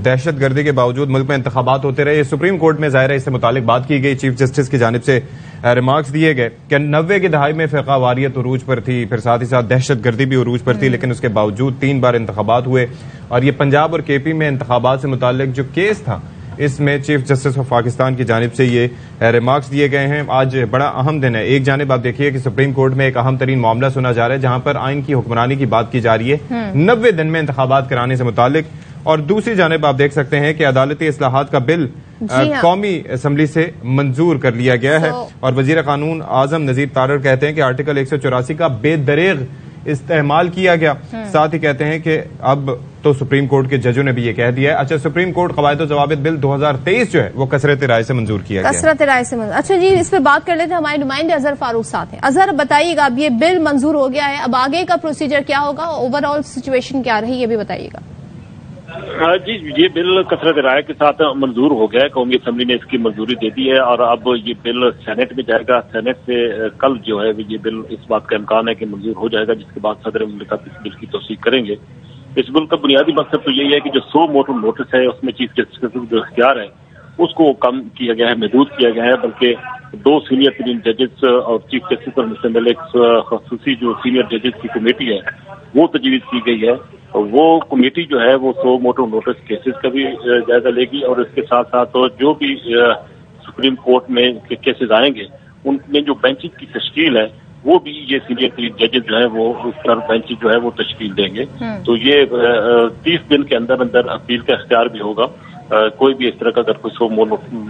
دہشت گردی کے باوجود ملک میں انتخابات ہوتے رہے. سپریم کورٹ میں ظاہر ہے اس سے متعلق بات کی گئی. چیف جسٹس کی جانب سے ریمارکس دیے گئے کہ 90 کی دہائی میں فرقہ واریت عروج پر تھی, پھر ساتھ ہی ساتھ دہشت گردی بھی عروج پر تھی, لیکن اس کے باوجود 3 بار انتخابات ہوئے. اور یہ پنجاب اور کے پی میں انتخابات سے متعلق جو کیس تھا اس میں چیف جسٹس آف پاکستان کی جانب سے یہ ریمارکس دیے گئے ہیں. آج بڑا اہم دن ہے. ایک جانب آپ دیکھیے کہ سپریم کورٹ میں ایک اہم ترین معاملہ سنا جا رہا ہے جہاں پر آئین کی حکمرانی کی بات کی جا رہی ہے 90 دن میں انتخابات کرانے سے متعلق, اور دوسری جانب آپ دیکھ سکتے ہیں کہ عدالتی اصلاحات کا بل قومی اسمبلی سے منظور کر لیا گیا ہے. اور وزیر قانون اعظم نذیر تارڑ کہتے ہیں کہ آرٹیکل 184 کا بے دریغ استعمال کیا گیا. ساتھ ہی کہتے ہیں کہ اب تو سپریم کورٹ کے ججوں نے بھی یہ کہہ دیا ہے. اچھا, سپریم کورٹ قواعد و ضوابط بل 2023 جو ہے وہ کثرت رائے سے منظور کیا گیا. کثرت رائے سے منظور. اچھا جی, اس پہ بات کر لیتے ہیں. ہمارے نمائندے اظہر فاروق ساتھ ہیں. اظہر بتائیے گا, اب یہ بل منظور ہو گیا ہے, اب آگے کا پروسیجر کیا ہوگا, اوور آل سچویشن کیا رہی, یہ بھی بتائیے گا. جی, یہ بل کثرت رائے کے ساتھ منظور ہو گیا ہے. قومی اسمبلی نے اس کی منظوری دے دی ہے اور اب یہ بل سینٹ میں جائے گا. سینٹ سے کل جو ہے یہ بل اس بات کا امکان ہے کہ منظور ہو جائے گا, جس کے بعد صدر مملکت اس بل کی توثیق کریں گے. اس بل کا بنیادی مقصد تو یہی ہے کہ جو 100 موٹر نوٹس ہے اس میں چیف جسٹس کا جو اختیار ہے اس کو کم کیا گیا ہے, محدود کیا گیا ہے, بلکہ 2 سینئر ترین ججز اور چیف جسٹس پر مشتمل ایک خصوصی جو سینئر ججز کی کمیٹی ہے وہ تجویز کی گئی ہے. وہ کمیٹی جو ہے وہ 100 موٹر نوٹس کیسز کا بھی جائزہ لے گی اور اس کے ساتھ ساتھ جو بھی سپریم کورٹ میں کیسز آئیں گے ان میں جو بینچز کی تشکیل ہے وہ بھی یہ سینئر ترین ججز جو ہے وہ اس پر بینچ جو ہے وہ تشکیل دیں گے. تو یہ 30 دن کے اندر اندر اپیل کا اختیار بھی ہوگا. کوئی بھی اس طرح کا اگر کوئی 100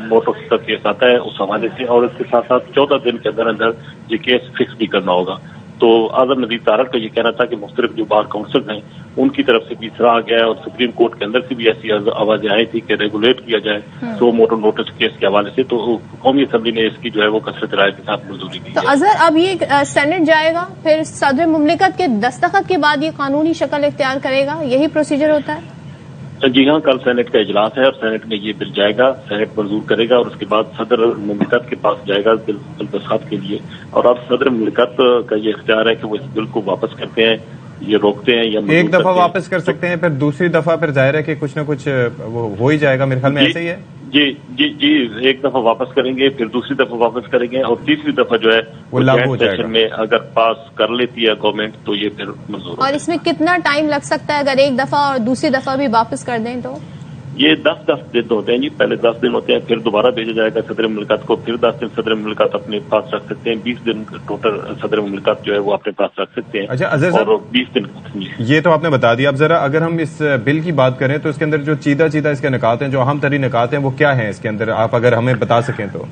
موٹر کا کیس آتا ہے اس حوالے سے, اور اس کے ساتھ ساتھ 14 دن کے اندر اندر یہ کیس فکس بھی کرنا ہوگا. تو اعظم نذیر تارڑ کا یہ کہنا تھا کہ مختلف جو بار کاؤنسل ہیں ان کی طرف سے بھی سراہا گیا ہے اور سپریم کورٹ کے اندر سے بھی ایسی آوازیں آئی تھی کہ ریگولیٹ کیا جائے 100 موٹر نوٹس کیس کے حوالے سے. تو قومی اسمبلی نے اس کی جو ہے وہ کثرت رائے کے ساتھ منظوری دی. تو اظہر, اب یہ سینٹ جائے گا, پھر صدر مملکت کے دستخط کے بعد یہ قانونی شکل اختیار کرے گا, یہی پروسیجر ہوتا ہے؟ جی ہاں, کل سینٹ کا اجلاس ہے اور سینٹ میں یہ بل جائے گا, سینٹ منظور کرے گا اور اس کے بعد صدر مملکت کے پاس جائے گا بل دستخط کے لیے. اور اب صدر مملکت کا یہ اختیار ہے کہ وہ اس بل کو واپس کرتے ہیں, یہ روکتے ہیں, یا ایک دفعہ واپس کر سکتے ہیں, پھر دوسری دفعہ پھر ظاہر ہے کہ کچھ نہ کچھ وہ ہو ہی جائے گا. میرے خیال میں ایسے ہی ہے. جی, ایک دفعہ واپس کریں گے, پھر دوسری دفعہ واپس کریں گے, اور تیسری دفعہ جو ہے وہ لاگو ہو جائے گا. میں اگر پاس کر لیتی ہے گورنمنٹ تو یہ پھر منظور. اور اس میں کتنا ٹائم لگ سکتا ہے اگر ایک دفعہ اور دوسری دفعہ بھی واپس کر دیں تو؟ یہ 10 دن ہوتے ہیں جی. پہلے 10 دن ہوتے ہیں, پھر دوبارہ بھیجا جائے گا صدر مملکت کو, پھر 10 دن صدر مملکت اپنے پاس رکھ سکتے ہیں, 20 دن ٹوٹل صدر مملکت جو ہے وہ اپنے پاس رکھ سکتے ہیں. اچھا اظہر اور 20 دن یہ تو آپ نے بتا دیا. اب ذرا اگر ہم اس بل کی بات کریں تو اس کے اندر جو چیدہ اس کے نکات ہیں, جو اہم ترین نکات ہیں, وہ کیا ہیں اس کے اندر, آپ اگر ہمیں بتا سکیں تو.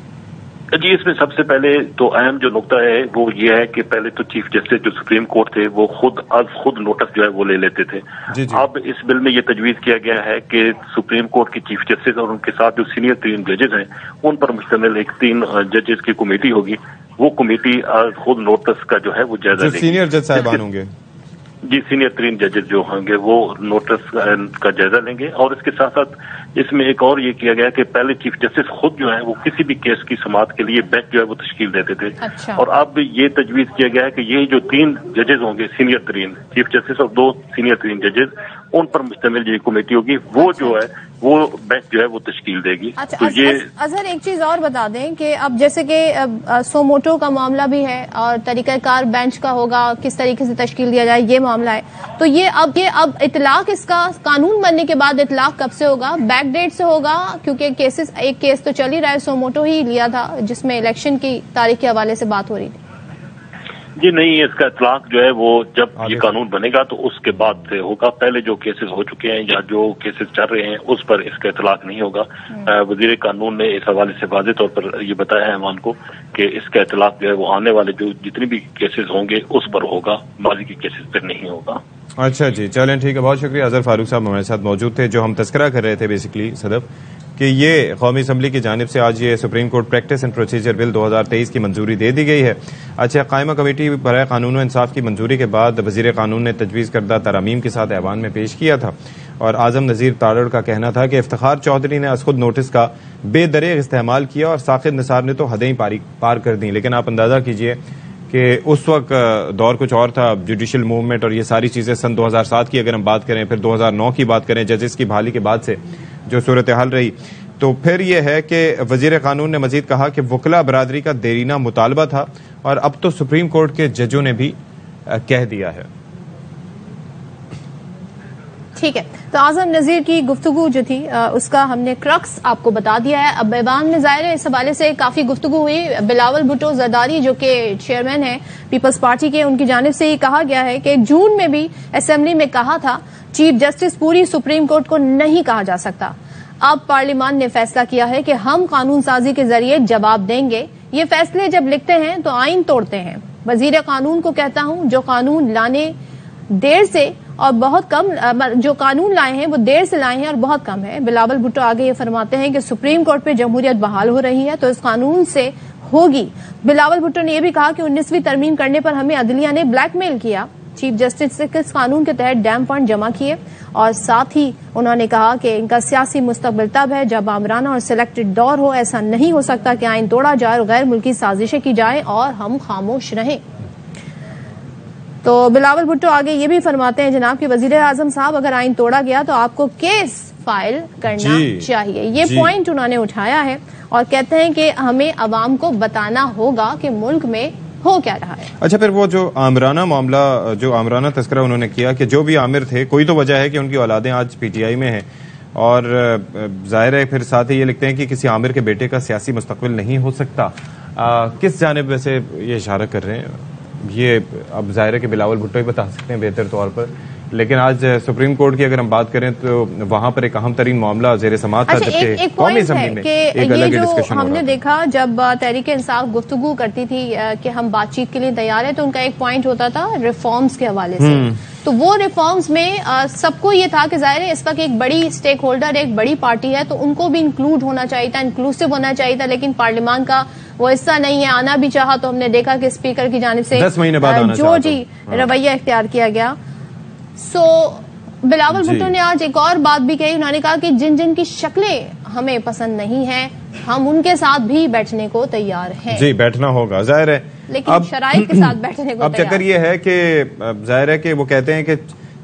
جی, اس میں سب سے پہلے تو اہم جو نقطہ ہے وہ یہ ہے کہ پہلے تو چیف جسٹس جو سپریم کورٹ تھے وہ خود نوٹس جو ہے وہ لے لیتے تھے. اب اس بل میں یہ تجویز کیا گیا ہے کہ سپریم کورٹ کی چیف جسٹس اور ان کے ساتھ جو سینئر ترین ججز ہیں ان پر مشتمل ایک 3 ججز کی کمیٹی ہوگی. وہ کمیٹی خود نوٹس کا جو ہے وہ جائزہ لے گی. سینئر جج صاحبان ہوں گے جی, سینئر ترین ججز جو ہوں گے وہ نوٹس کا جائزہ لیں گے. اور اس کے ساتھ ساتھ اس میں ایک اور یہ کیا گیا کہ پہلے چیف جسٹس خود جو ہے وہ کسی بھی کیس کی سماعت کے لیے بینچ جو ہے وہ تشکیل دیتے تھے. اور اب یہ تجویز کیا گیا ہے کہ یہ جو 3 ججز ہوں گے سینئر ترین چیف جسٹس اور 2 سینئر ترین ججز, ان پر مشتمل یہ کمیٹی ہوگی, وہ جو ہے وہ بینچ جو ہے وہ تشکیل دے گی. تو یہ اظہر ایک چیز اور بتا دیں کہ اب جیسے کہ 100 موٹو کا معاملہ بھی ہے اور طریقہ کار بینچ کا ہوگا, کس طریقے سے تشکیل دیا جائے یہ معاملہ ہے, تو یہ اب اطلاق اس کا قانون بننے کے بعد اطلاق کب سے ہوگا؟ بیک ڈیٹ سے ہوگا, کیونکہ ایک کیس تو چل ہی رہا ہے, 100 موٹو ہی لیا تھا جس میں الیکشن کی تاریخ کے حوالے سے بات ہو رہی تھی. جی نہیں, اس کا اطلاق جو ہے وہ جب یہ قانون بنے گا تو اس کے بعد سے ہوگا. پہلے جو کیسز ہو چکے ہیں یا جو کیسز چل رہے ہیں اس پر اس کا اطلاق نہیں ہوگا. وزیر قانون نے اس حوالے سے واضح طور پر یہ بتایا ہے ایوان کو کہ اس کا اطلاق جو ہے وہ آنے والے جو جتنے بھی کیسز ہوں گے اس پر ہوگا, ماضی کے کیسز پر نہیں ہوگا. اچھا جی, چلیں ٹھیک ہے, بہت شکریہ. اظہر فاروق صاحب ہمارے ساتھ موجود تھے. جو ہم تذکرہ کر رہے تھے بیسیکلی صدف کہ یہ قومی اسمبلی کی جانب سے آج یہ Supreme Court practice and procedure bill 2023 کی منظوری دے دی گئی ہے. اچھا, قائمہ کمیٹی برائے قانون و انصاف کی منظوری کے بعد وزیر قانون نے تجویز کردہ ترامیم کے ساتھ ایوان میں پیش کیا تھا, اور اعظم نذیر تارڑ کا کہنا تھا کہ افتخار چودھری نے از خود نوٹس کا بے دریغ استعمال کیا اور ساقط نثار نے تو حدیں پار کر دیں. لیکن آپ اندازہ کیجئے کہ اس وقت دور کچھ اور تھا, جوڈیشل موومنٹ اور یہ ساری چیزیں. سن 2007 کی اگر ہم بات کریں, پھر 2009 کی بات کریں, ججز کی بحالی کے بعد سے جو صورتحال رہی. تو پھر یہ ہے کہ وزیر قانون نے مزید کہا کہ وکلا برادری کا دیرینہ مطالبہ تھا اور اب تو سپریم کورٹ کے ججوں نے بھی کہہ دیا ہے. ٹھیک ہے, تو اعظم نذیر کی گفتگو جو تھی اس کا ہم نے کرکس آپ کو بتا دیا ہے. اب ایوان میں ظاہر ہے اس حوالے سے کافی گفتگو ہوئی. بلاول بھٹو زرداری جو کہ چیئرمین ہیں پیپلز پارٹی کے, ان کی جانب سے یہ کہا گیا ہے کہ جون میں بھی اسمبلی میں کہا تھا چیف جسٹس پوری سپریم کورٹ کو نہیں کہا جا سکتا. اب پارلیمان نے فیصلہ کیا ہے کہ ہم قانون سازی کے ذریعے جواب دیں گے. یہ فیصلے جب لکھتے ہیں تو آئین توڑتے ہیں. وزیر قانون کو کہتا ہوں جو قانون لانے دیر سے اور بہت کم, جو قانون لائے ہیں وہ دیر سے لائے ہیں اور بہت کم ہے. بلاول بھٹو آگے یہ فرماتے ہیں کہ سپریم کورٹ پہ جمہوریت بحال ہو رہی ہے تو اس قانون سے ہوگی. بلاول بھٹو نے یہ بھی کہا کہ 19ویں ترمیم کرنے پر ہمیں عدلیہ نے بلیک میل کیا. چیف جسٹس سے کس قانون کے تحت ڈیم فنڈ جمع کیے, اور ساتھ ہی انہوں نے کہا کہ ان کا سیاسی مستقبل تب ہے جب آمرانہ اور سلیکٹڈ دور ہو. ایسا نہیں ہو سکتا کہ آئین توڑا جائے اور غیر ملکی سازشیں کی جائیں اور ہم خاموش رہیں. تو بلاول بھٹو آگے یہ بھی فرماتے ہیں جناب کہ وزیر اعظم صاحب اگر آئین توڑا گیا تو آپ کو کیس فائل کرنا چاہیے. یہ پوائنٹ انہوں نے اٹھایا ہے اور کہتے ہیں کہ ہمیں عوام کو بتانا ہوگا کہ ملک میں ہو کیا رہا ہے. اچھا, پھر وہ جو آمرانہ معاملہ, جو آمرانہ تذکرہ انہوں نے کیا کہ جو بھی عامر تھے, کوئی تو وجہ ہے کہ ان کی اولادیں آج پی ٹی آئی میں ہیں, اور ظاہر ہے پھر ساتھ ہی یہ لکھتے ہیں کہ کسی عامر کے بیٹے کا سیاسی مستقبل نہیں ہو سکتا. کس جانب ویسے یہ اشارہ کر رہے ہیں؟ یہ اب ظاہر ہے کہ بلاول بھٹو ہی بتا سکتے ہیں بہتر طور پر, لیکن آج سپریم کورٹ کی اگر ہم بات کریں تو وہاں پر ایک اہم ترین معاملہ زیر سماعت تھا, جبکہ قومی اسمبلی میں ایک الگ ڈسکشن ہو رہا تھا. ہم نے دیکھا جب تحریک انصاف گفتگو کرتی تھی کہ ہم بات چیت کے لیے تیار ہیں, تو ان کا ایک پوائنٹ ہوتا تھا ریفارمز کے حوالے سے. تو وہ ریفارمز میں سب کو یہ تھا کہ ظاہر ہے اس وقت ایک بڑی اسٹیک ہولڈر, ایک بڑی پارٹی ہے, تو ان کو بھی انکلوڈ ہونا چاہیے تھا, انکلوسیو ہونا چاہیے تھا, لیکن پارلیمان کا وہ حصہ نہیں ہے. آنا بھی چاہا تو ہم نے دیکھا کہ اسپیکر کی جانب سے 10 مہینے بعد جو رویہ اختیار کیا گیا. سو بلاول بھٹو نے آج ایک اور بات بھی کہی. انہوں نے کہا کہ جن جن کی شکلیں ہمیں پسند نہیں ہیں ہم ان کے ساتھ بھی بیٹھنے کو تیار ہیں. جی, بیٹھنا ہوگا ظاہر ہے, لیکن شرائط کے ساتھ بیٹھنے کو. اب چکر یہ ہے کہ ظاہر ہے کہ وہ کہتے ہیں کہ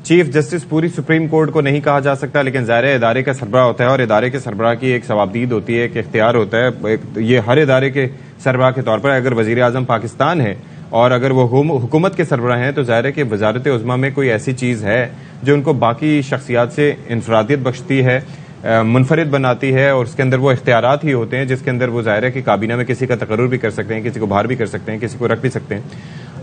چیف جسٹس پوری سپریم کورٹ کو نہیں کہا جا سکتا, لیکن ظاہر ہے ادارے کا سربراہ ہوتا ہے اور ادارے کے سربراہ کی ایک ثوابدید ہوتی ہے, ایک اختیار ہوتا ہے. یہ ہر ادارے کے سربراہ کے طور پر اگر وزیر اعظم پاکستان ہے اور اگر وہ حکومت کے سربراہ ہیں تو ظاہر ہے کہ وزارت عظمیٰ میں کوئی ایسی چیز ہے جو ان کو باقی شخصیات سے انفرادیت بخشتی ہے, منفرد بناتی ہے, اور اس کے اندر وہ اختیارات ہی ہوتے ہیں جس کے اندر وہ ظاہر ہے کہ کابینہ میں کسی کا تقرر بھی کر سکتے ہیں, کسی کو باہر بھی کر سکتے ہیں, کسی کو رکھ بھی سکتے ہیں.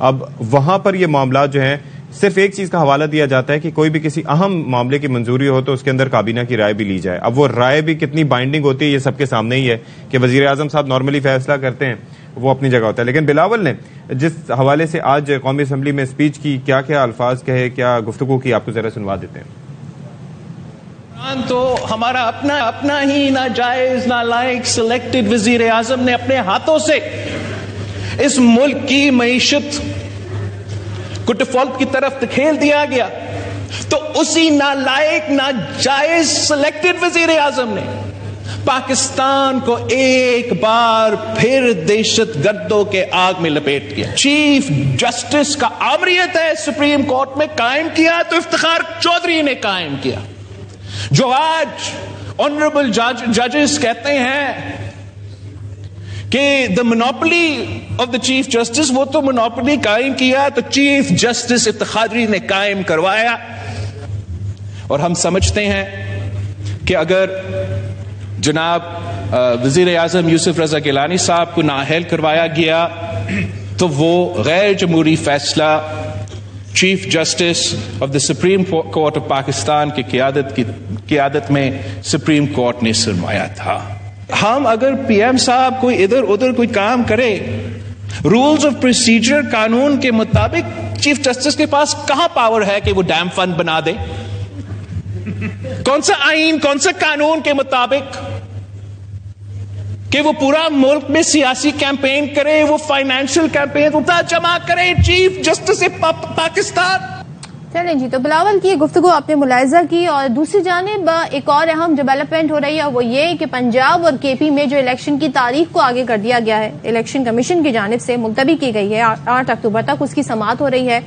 اب وہاں پر یہ معاملات جو ہیں صرف ایک چیز کا حوالہ دیا جاتا ہے کہ کوئی بھی کسی اہم معاملے کی منظوری ہو تو اس کے اندر کابینہ کی رائے بھی لی جائے. اب وہ رائے بھی کتنی بائنڈنگ ہوتی ہے یہ سب کے سامنے ہی ہے کہ وزیر اعظم صاحب نارملی فیصلہ کرتے ہیں, وہ اپنی جگہ ہوتا ہے. لیکن بلاول نے جس حوالے سے آج قومی اسمبلی میں اسپیچ کی, کیا کیا الفاظ کہے, کیا گفتگو کی, آپ کو ذرا سنوا دیتے ہیں. تو ہمارا اپنا ہی ناجائز نالائق سلیکٹڈ وزیر اعظم نے اپنے ہاتھوں سے اس ملک کی معیشت کو ڈیفالٹ کی طرف دھکیل دیا گیا, تو اسی نالائق ناجائز سلیکٹڈ وزیر اعظم نے پاکستان کو ایک بار پھر دہشت گردوں کے آگ میں لپیٹ دیا. چیف جسٹس کا آمریت ہے سپریم کورٹ میں قائم کیا تو افتخار چودھری نے قائم کیا, جو آج آنریبل ججز کہتے ہیں کہ the monopoly of the chief justice, وہ تو مونوپلی قائم کیا تو چیف جسٹس افتخاری نے قائم کروایا. اور ہم سمجھتے ہیں کہ اگر جناب وزیر اعظم یوسف رضا گیلانی صاحب کو نااہل کروایا گیا تو وہ غیر جمہوری فیصلہ chief justice of the Supreme Court of Pakistan کی قیادت میں سپریم کورٹ نے سنوایا تھا. ہم اگر پی ایم صاحب کوئی ادھر ادھر کوئی کام کرے, رولز آف پروسیجر قانون کے مطابق چیف جسٹس کے پاس کہاں پاور ہے کہ وہ ڈیم فنڈ بنا دے؟ کون سا آئین, کون سا قانون کے مطابق کہ وہ پورا ملک میں سیاسی کیمپین کرے, وہ فائنینشیل کیمپین جمع کرے چیف جسٹس پاکستان؟ چلیں جی، تو بلاول کی گفتگو آپ نے ملاحظہ کی، اور دوسری جانب ایک اور اہم ڈیولپمنٹ ہو رہی ہے، وہ یہ کہ پنجاب اور کے پی میں جو الیکشن کی تاریخ کو آگے کر دیا گیا ہے، الیکشن کمیشن کی جانب سے ملتوی کی گئی ہے 8 اکتوبر تک اس کی سماعت ہو رہی ہے،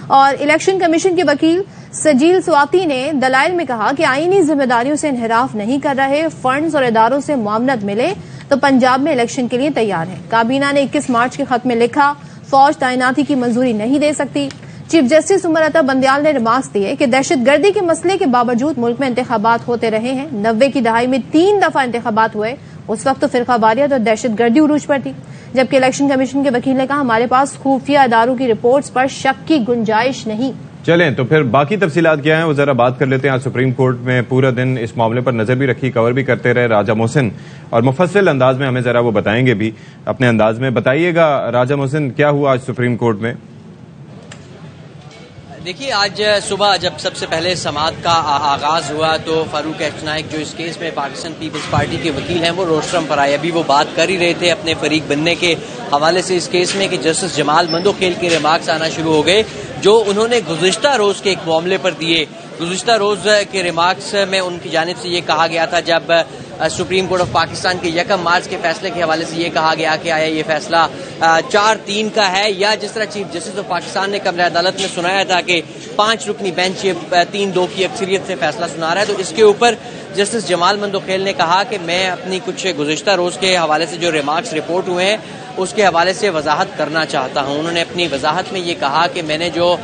اور الیکشن کمیشن کے وکیل سجیل سواتی نے دلائل میں کہا کہ آئینی ذمہ داریوں سے انحراف نہیں کر رہے، فنڈز اور اداروں سے معاونت ملے تو پنجاب میں الیکشن کے لیے تیار ہے۔ کابینہ نے 21 مارچ کے خط میں لکھا فوج تعیناتی کی منظوری نہیں دے سکتی۔ چیف جسٹس عمر عطا بندیال نے ریمارکس دیے کہ دہشت گردی کے مسئلے کے باوجود ملک میں انتخابات ہوتے رہے ہیں، 90 کی دہائی میں 3 دفعہ انتخابات ہوئے، اس وقت تو فرقہ واریت اور دہشت گردی عروج پر تھی، جبکہ الیکشن کمیشن کے وکیل نے کہا ہمارے پاس خفیہ اداروں کی رپورٹس پر شک کی گنجائش نہیں۔ چلیں تو پھر باقی تفصیلات کیا ہیں وہ ذرا بات کر لیتے ہیں۔ آج سپریم کورٹ میں پورا دن اس معاملے پر نظر بھی رکھی، کور بھی کرتے رہے راجہ محسن، اور مفصل انداز میں ہمیں ذرا وہ بتائیں گے بھی اپنے انداز میں۔ بتائیے گا راجہ محسن کیا ہوا آج سپریم کورٹ میں؟ دیکھیے، آج صبح جب سب سے پہلے سماعت کا آغاز ہوا تو فاروق ایچ نائک جو اس کیس میں پاکستان پیپلز پارٹی کے وکیل ہیں وہ روسٹرم پر آئے۔ ابھی وہ بات کر ہی رہے تھے اپنے فریق بننے کے حوالے سے اس کیس میں کہ جسٹس جمال مندوخیل کے ریمارکس آنا شروع ہو گئے جو انہوں نے گزشتہ روز کے ایک معاملے پر دیے۔ گزشتہ روز کے ریمارکس میں ان کی جانب سے یہ کہا گیا تھا جب سپریم کورٹ آف پاکستان کے 1 مارچ کے فیصلے کے حوالے سے یہ کہا گیا کہ آیا یہ فیصلہ 4-3 کا ہے، یا جس طرح چیف جسٹس آف پاکستان نے کمرہ عدالت میں سنایا تھا کہ 5 رکنی بینچ یہ 3-2 کی اکثریت سے فیصلہ سنا رہا ہے، تو اس کے اوپر جسٹس جمال مندوخیل نے کہا کہ میں اپنی کچھ گزشتہ روز کے حوالے سے جو ریمارکس رپورٹ ہوئے ہیں اس کے حوالے سے وضاحت کرنا چاہتا ہوں۔ انہوں نے اپنی وضاحت میں یہ کہا کہ میں نے جو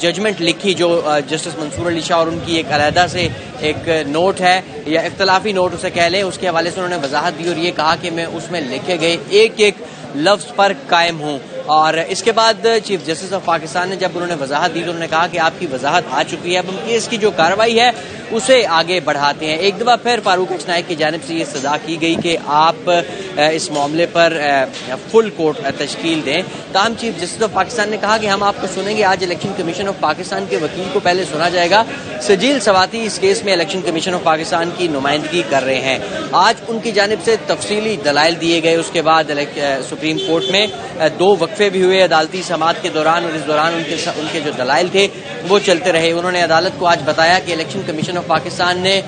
ججمنٹ لکھی جو جسٹس منصور علی شاہ اور ان کی ایک علیحدہ سے ایک نوٹ ہے یا اختلافی نوٹ اسے کہہ لیں، اس کے حوالے سے انہوں نے وضاحت دی اور یہ کہا کہ میں اس میں لکھے گئے ایک لفظ پر قائم ہوں۔ اور اس کے بعد چیف جسٹس آف پاکستان نے جب انہوں نے وضاحت دی تو انہوں نے کہا کہ آپ کی وضاحت آ چکی ہے، اب ہم کیس کی جو کارروائی ہے اسے آگے بڑھاتے ہیں۔ ایک دفعہ پھر فاروق ایچ نائک کی جانب سے یہ سزا کی گئی کہ آپ اس معاملے پر فل کورٹ تشکیل دیں، تاہم چیف جسٹس آف پاکستان نے کہا کہ ہم آپ کو سنیں گے۔ آج الیکشن کمیشن آف پاکستان کے وکیل کو پہلے سنا جائے گا۔ سجیل سواتی اس کیس میں الیکشن کمیشن آف پاکستان کی نمائندگی کر رہے ہیں۔ آج ان کی جانب سے تفصیلی دلائل دیے گئے، اس کے بعد سپریم کورٹ میں 2 وقفے بھی ہوئے عدالتی سماعت کے دوران، اور اس دوران ان کے جو دلائل تھے وہ چلتے رہے۔ انہوں نے عدالت کو آج بتایا کہ الیکشن کمیشن آف پاکستان نے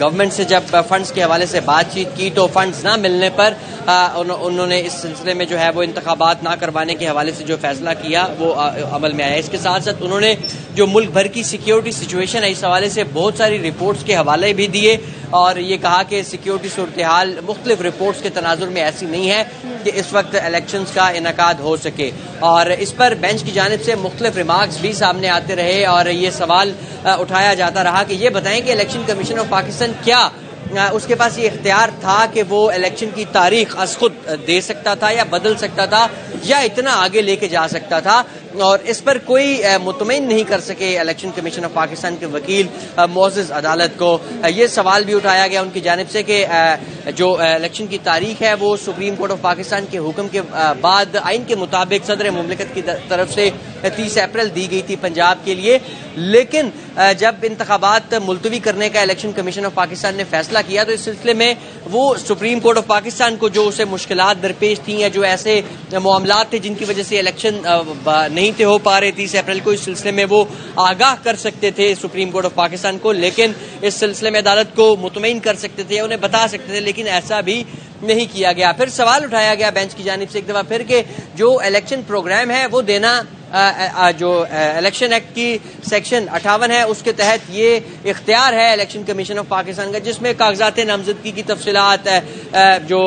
گورنمنٹ سے جب فنڈز کے حوالے سے بات چیت کی تو فنڈز نہ ملنے پر انہوں نے اس سلسلے میں جو ہے وہ انتخابات نہ کروانے کے حوالے سے جو فیصلہ کیا وہ عمل میں آیا۔ اس کے ساتھ ساتھ انہوں نے جو ملک بھر کی سیکیورٹی سچویشن ہے اس حوالے سے بہت ساری رپورٹس کے حوالے بھی دیے، اور یہ کہا کہ سیکیورٹی صورتحال مختلف رپورٹس کے تناظر میں ایسی نہیں ہے کہ اس وقت الیکشنز کا انعقاد ہو سکے۔ اور اس پر بینچ کی جانب سے مختلف ریمارکس بھی سامنے آتے رہے، اور یہ سوال اٹھایا جاتا رہا کہ یہ بتائیں کہ الیکشن کمیشن آف پاکستان کیا اس کے پاس یہ اختیار تھا کہ وہ الیکشن کی تاریخ از خود دے سکتا تھا یا بدل سکتا تھا یا اتنا آگے لے کے جا سکتا تھا، اور اس پر کوئی مطمئن نہیں کر سکے الیکشن کمیشن آف پاکستان کے وکیل معزز عدالت کو۔ یہ سوال بھی اٹھایا گیا ان کی جانب سے کہ جو الیکشن کی تاریخ ہے وہ سپریم کورٹ آف پاکستان کے حکم کے بعد آئین کے مطابق صدر مملکت کی طرف سے 30 اپریل دی گئی تھی پنجاب کے لیے، لیکن جب انتخابات ملتوی کرنے کا الیکشن کمیشن آف پاکستان نے فیصلہ کیا تو اس سلسلے میں وہ سپریم کورٹ آف پاکستان کو جو اسے مشکلات درپیش تھیں یا جو ایسے معاملات تھے جن کی وجہ سے الیکشن نہیں تھے ہو پا رہے 30 اپریل کو، اس سلسلے میں وہ آگاہ کر سکتے تھے سپریم کورٹ آف پاکستان کو، لیکن اس سلسلے میں عدالت کو مطمئن کر سکتے تھے، انہیں بتا سکتے تھے، لیکن ایسا بھی نہیں کیا گیا۔ پھر سوال اٹھایا گیا بینچ کی جانب سے ایک دفعہ پھر کہ جو الیکشن پروگرام ہے وہ دینا جو الیکشن ایکٹ کی سیکشن 58 ہے اس کے تحت یہ اختیار ہے الیکشن کمیشن آف پاکستان کا، جس میں کاغذات نامزدگی کی تفصیلات، جو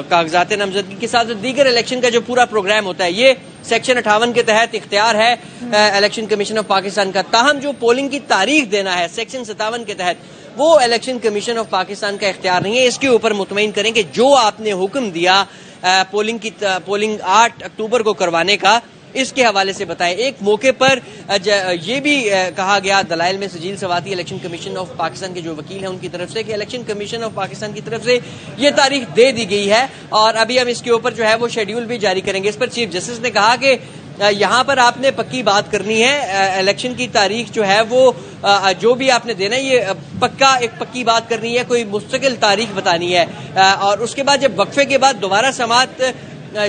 کاغذات نامزدگی کے ساتھ دیگر الیکشن کا جو پورا پروگرام ہوتا ہے یہ سیکشن 58 کے تحت اختیار ہے الیکشن کمیشن آف پاکستان کا۔ تاہم جو پولنگ کی تاریخ دینا ہے سیکشن 57 کے تحت وہ الیکشن کمیشن آف پاکستان کا اختیار نہیں ہے۔ اس کے اوپر مطمئن کریں کہ جو آپ نے حکم دیا پولنگ 8 اکتوبر کو کروانے کا اس کے حوالے سے بتائیں۔ ایک موقع پر یہ بھی کہا گیا دلائل میں Sajeel Swati Election Commission of Pakistan کے جو وکیل ہیں ان کی طرف سے کہ الیکشن کمیشن آف پاکستان کی طرف سے یہ تاریخ دے دی گئی ہے اور ابھی ہم اس کے اوپر جو ہے وہ شیڈیول بھی جاری کریں گے۔ اس پر چیف جسٹس نے کہا کہ یہاں پر آپ نے پکی بات کرنی ہے، الیکشن کی تاریخ جو ہے وہ جو بھی آپ نے دینا ہے یہ ایک پکی بات کرنی ہے، کوئی مستقل تاریخ بتانی ہے، اور اس کے بعد جب وقفے کے بعد دوبارہ سماعت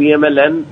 PMLN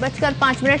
5:05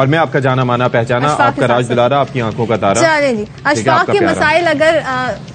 اور میں آپ کا جانا مانا پہچانا، آپ کا راج دلارا، آپ کی آنکھوں کا تارا. چلیں جی، اشفاق کے مسائل اگر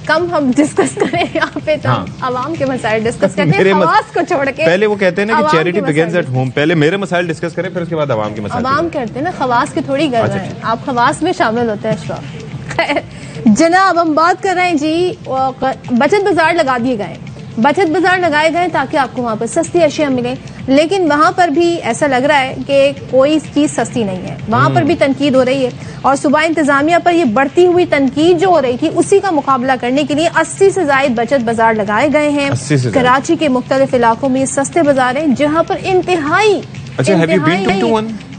کم ہم ڈسکس کریں یہاں پہ تو عوام کے مسائل ڈسکس کرتے ہیں، خواص کو چھوڑ کے. پہلے وہ کہتے ہیں نا کہ چیریٹی بگنز ایٹ ہوم، پہلے میرے مسائل ڈسکس کریں پھر اس کے بعد عوام کے مسائل. عوام کرتے ہیں نا، خواص کی تھوڑی کر رہے ہیں، آپ خواص میں شامل ہوتے ہیں. اشفاق جناب، ہم بات کر رہے ہیں جی، بچت بازار لگا دیے گئے، بچت بازار لگائے گئے تاکہ آپ کو وہاں پر سستی اشیاء ملیں، لیکن وہاں پر بھی ایسا لگ رہا ہے کہ کوئی چیز سستی نہیں ہے، وہاں پر بھی تنقید ہو رہی ہے. اور صوبہ انتظامیہ پر یہ بڑھتی ہوئی تنقید جو ہو رہی تھی اسی کا مقابلہ کرنے کے لیے 80 سے زائد بچت بازار لگائے گئے ہیں. کراچی کے مختلف علاقوں میں یہ سستے بازار ہیں جہاں پر انتہائی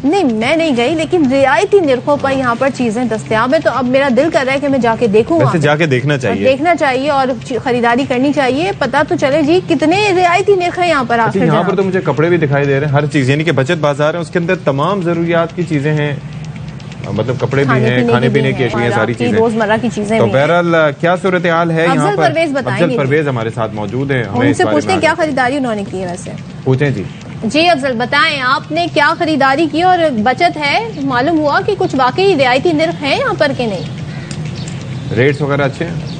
نہیں، میں نہیں گئی، لیکن رعایتی نرخوں پر یہاں پر چیزیں دستیاب ہیں. تو اب میرا دل کر رہا ہے کہ میں جا کے دیکھوں، جا کے دیکھنا چاہیے اور خریداری کرنی چاہیے، پتا تو چلے جی کتنے رعایتی نرخ ہیں یہاں پر. یہاں پر تو مجھے کپڑے بھی دکھائی دے رہے ہیں، ہر چیز، یعنی کہ بچت بازار ہے، اس کے اندر تمام ضروریات کی چیزیں ہیں، مطلب کپڑے بھی ہیں، کھانے پینے کی اشیاء، ساری چیزیں، روزمرہ کی چیزیں. تو بہرحال کیا صورتحال ہے یہاں پر؟ افضل پرویز ہمارے ساتھ موجود ہیں، ان سے پوچھتے ہیں کیا خریداری انہوں نے کی ہے. ویسے پوچھیں جی. جی افضل بتائیں آپ نے کیا خریداری کی اور بچت ہے؟ معلوم ہوا کہ کچھ واقعی رعایتی نرخ ہیں یہاں پر کہ نہیں؟ ریٹس وغیرہ اچھے ہیں؟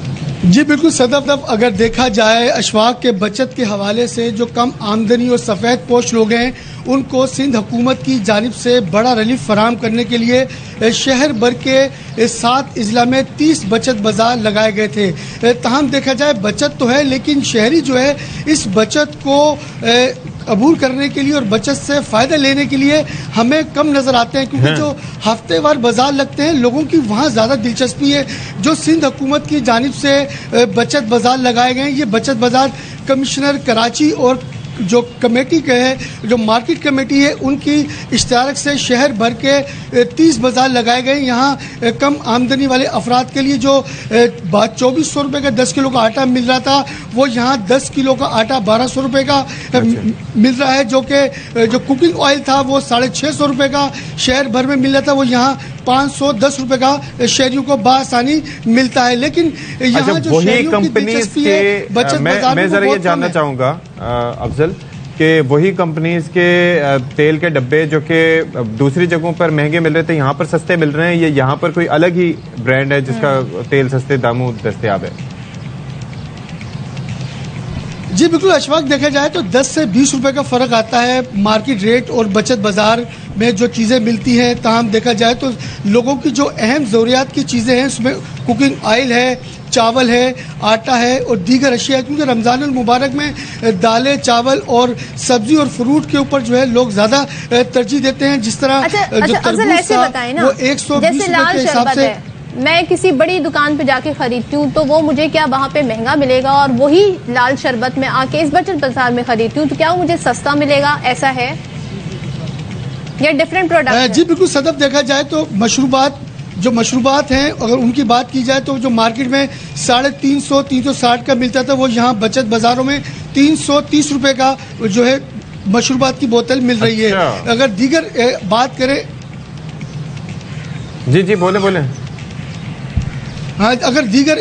جی بالکل صدف، اگر دیکھا جائے اشفاق کے بچت کے حوالے سے جو کم آمدنی اور سفید پوش لوگ ہیں ان کو سندھ حکومت کی جانب سے بڑا ریلیف فراہم کرنے کے لیے شہر بھر کے 7 اضلاع میں 30 بچت بازار لگائے گئے تھے. تاہم دیکھا جائے بچت تو ہے، لیکن شہری جو ہے اس بچت کو عبور کرنے کے لیے اور بچت سے فائدہ لینے کے لیے ہمیں کم نظر آتے ہیں، کیونکہ جو ہفتے وار بازار لگتے ہیں لوگوں کی وہاں زیادہ دلچسپی ہے. جو سندھ حکومت کی جانب سے بچت بازار لگائے گئے ہیں، یہ بچت بازار کمشنر کراچی اور جو کمیٹی کے ہے، جو مارکیٹ کمیٹی ہے، ان کی اشتراک سے شہر بھر کے 30 بازار لگائے گئے. یہاں کم آمدنی والے افراد کے لیے جو 2400 روپے کا 10 کلو کا آٹا مل رہا تھا، وہ یہاں 10 کلو کا آٹا 1200 روپے کا مل رہا ہے. جو کہ جو کوکنگ آئل تھا وہ 650 روپے کا شہر بھر میں مل رہا تھا، وہ یہاں 510 روپے کا شہریوں کو بآسانی ملتا ہے. لیکن یہاں جو شہریوں کی دلچسپی ہے بچت بازار میں ذرا یہ جاننا چاہوں گا افضل کہ وہی کمپنیز کے تیل کے ڈبے جو کہ دوسری جگہوں پر مہنگے مل رہے تھے یہاں پر سستے مل رہے ہیں، یہ یہاں پر کوئی الگ ہی برانڈ ہے جس کا تیل سستے داموں دستیاب ہے؟ جی بالکل اشفاق، دیکھا جائے تو 10 سے 20 روپے کا فرق آتا ہے مارکیٹ ریٹ اور بچت بازار میں جو چیزیں ملتی ہیں. تاہم دیکھا جائے تو لوگوں کی جو اہم ضروریات کی چیزیں ہیں اس میں کوکنگ آئل ہے، چاول ہے، آٹا ہے اور دیگر اشیاء، کیونکہ رمضان المبارک میں دالیں، چاول اور سبزی اور فروٹ کے اوپر جو ہے لوگ زیادہ ترجیح دیتے ہیں. جس طرح جو تربوز تھا وہ 120 روپے کے حساب سے میں کسی بڑی دکان پہ جا کے خریدتی ہوں تو وہ مجھے کیا وہاں پہ مہنگا ملے گا، اور وہی لال شربت میں آ کے اس بچت بازار میں خریدتی ہوں تو کیا وہ مجھے سستا ملے گا؟ ایسا ہے یا ڈفرینٹ پروڈکٹ؟ جی بالکل صدف، دیکھا جائے تو مشروبات ہیں، اگر ان کی بات کی جائے تو جو مارکیٹ میں 350 360 کا ملتا تھا وہ یہاں بچت بازاروں میں 330 روپے کا جو ہے مشروبات کی بوتل مل رہی ہے. اگر دیگر بات کریں جی بولیں ہاں، اگر دیگر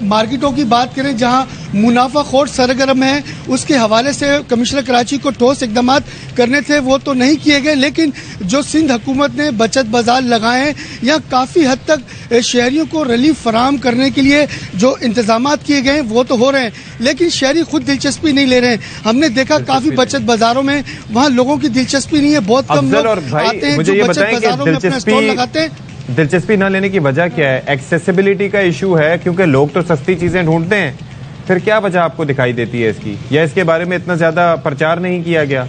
مارکیٹوں کی بات کریں جہاں منافع خور سرگرم ہے، اس کے حوالے سے کمشنر کراچی کو ٹھوس اقدامات کرنے تھے، وہ تو نہیں کیے گئے. لیکن جو سندھ حکومت نے بچت بازار لگائے ہیں یا کافی حد تک شہریوں کو ریلیف فراہم کرنے کے لیے جو انتظامات کیے گئے ہیں وہ تو ہو رہے ہیں، لیکن شہری خود دلچسپی نہیں لے رہے ہیں. ہم نے دیکھا کافی بچت بازاروں میں وہاں لوگوں کی دلچسپی نہیں ہے، بہت کم لوگ آتے ہیں جو بچت بازاروں میں اپنا اسٹال لگاتے ہیں. دلچسپی نہ لینے کی وجہ کیا ہے؟ ایکسیسیبلٹی کا ایشو ہے، کیونکہ لوگ تو سستی چیزیں ڈھونڈتے ہیں. پھر کیا وجہ آپ کو دکھائی دیتی ہے اس کی، یا اس کے بارے میں اتنا زیادہ پرچار نہیں کیا گیا؟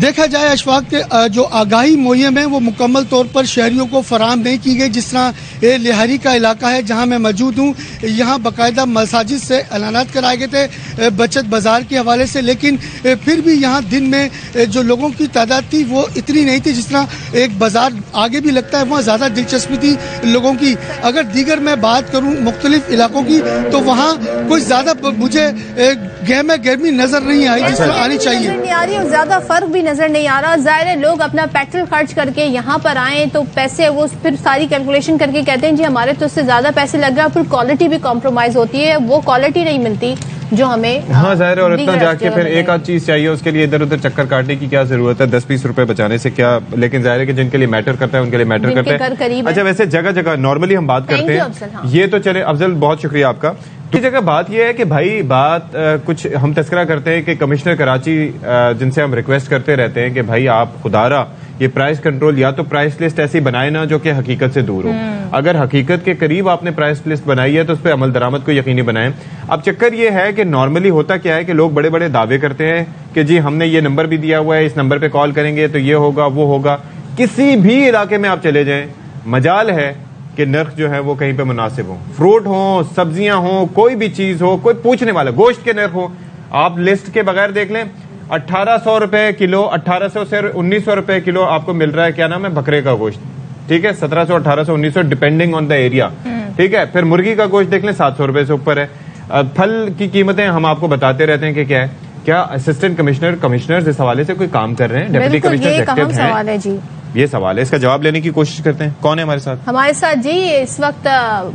دیکھا جائے اشفاق کے جو آگاہی مہم ہے وہ مکمل طور پر شہریوں کو فراہم نہیں کی گئی. جس طرح یہ لہری کا علاقہ ہے جہاں میں موجود ہوں، یہاں باقاعدہ مساجد سے اعلانات کرائے گئے تھے بچت بازار کے حوالے سے، لیکن پھر بھی یہاں دن میں جو لوگوں کی تعداد تھی وہ اتنی نہیں تھی. جس طرح ایک بازار آگے بھی لگتا ہے وہاں زیادہ دلچسپی تھی لوگوں کی. اگر دیگر میں بات کروں مختلف علاقوں کی تو وہاں کوئی زیادہ مجھے گرمی نظر نہیں آئی جس طرح آنی چاہیے. زیادہ فرق بھی نظر نہیں آ رہا. ظاہر ہے لوگ اپنا پیٹرول خرچ کر کے یہاں پر آئیں تو پیسے وہ پھر ساری کیلکولیشن کر کے کہتے ہیں جی ہمارے تو اس سے زیادہ پیسے لگ رہا ہے, پھر کوالٹی بھی کمپرومائز ہوتی ہے, وہ کوالٹی نہیں ملتی جو ہمیں. ہاں ظاہر ہے, اور اتنا جا کے پھر ایک آدھ چیز چاہیے اس کے لیے ادھر ادھر چکر کاٹنے کی کیا ضرورت ہے, 10-20 روپے بچانے سے کیا. لیکن ظاہر ہے کہ جن کے لیے میٹر کرتا ہے ان کے لیے میٹر کرتا ہے. اچھا ویسے جگہ جگہ نارملی ہم بات کرتے ہیں, یہ تو چلے افضل بہت شکریہ آپ کا. دوسری جگہ بات یہ ہے کہ بھائی بات کچھ ہم تذکرہ کرتے ہیں کہ کمشنر کراچی جن سے ہم ریکویسٹ کرتے رہتے ہیں کہ بھائی آپ خدارا یہ پرائس کنٹرول یا تو پرائس لسٹ ایسی بنائے نا جو کہ حقیقت سے دور ہو. اگر حقیقت کے قریب آپ نے پرائس لسٹ بنائی ہے تو اس پہ عمل درآمد کو یقینی بنائیں. اب چکر یہ ہے کہ نارملی ہوتا کیا ہے کہ لوگ بڑے بڑے دعوے کرتے ہیں کہ جی ہم نے یہ نمبر بھی دیا ہوا ہے, اس نمبر پہ کال کریں گے تو یہ ہوگا وہ ہوگا. کسی بھی علاقے میں آپ چلے جائیں مجال ہے کہ نرخ جو ہے وہ کہیں پہ مناسب ہوں, فروٹ ہوں, سبزیاں ہوں, کوئی بھی چیز ہو, کوئی پوچھنے والا, گوشت کے نرخ ہو آپ لسٹ کے بغیر دیکھ لیں. 1800 روپے کلو, 1800 سے 1900 روپے کلو آپ کو مل رہا ہے, کیا نام ہے, بکرے کا گوشت. ٹھیک ہے, 1700, 1800, 1900 ڈیپینڈنگ آن دا ایریا. ٹھیک ہے, پھر مرغی کا گوشت دیکھ لیں 700 روپے سے اوپر ہے. پھل کی قیمتیں ہم آپ کو بتاتے رہتے ہیں کہ کیا ہے. کیا اسسٹنٹ کمشنر اس حوالے سے کوئی کام کر رہے ہیں؟ ڈپٹی کمشنر ہیں, یہ سوال ہے, اس کا جواب لینے کی کوشش کرتے ہیں. کون ہے ہمارے ساتھ؟ ہمارے ساتھ جی اس وقت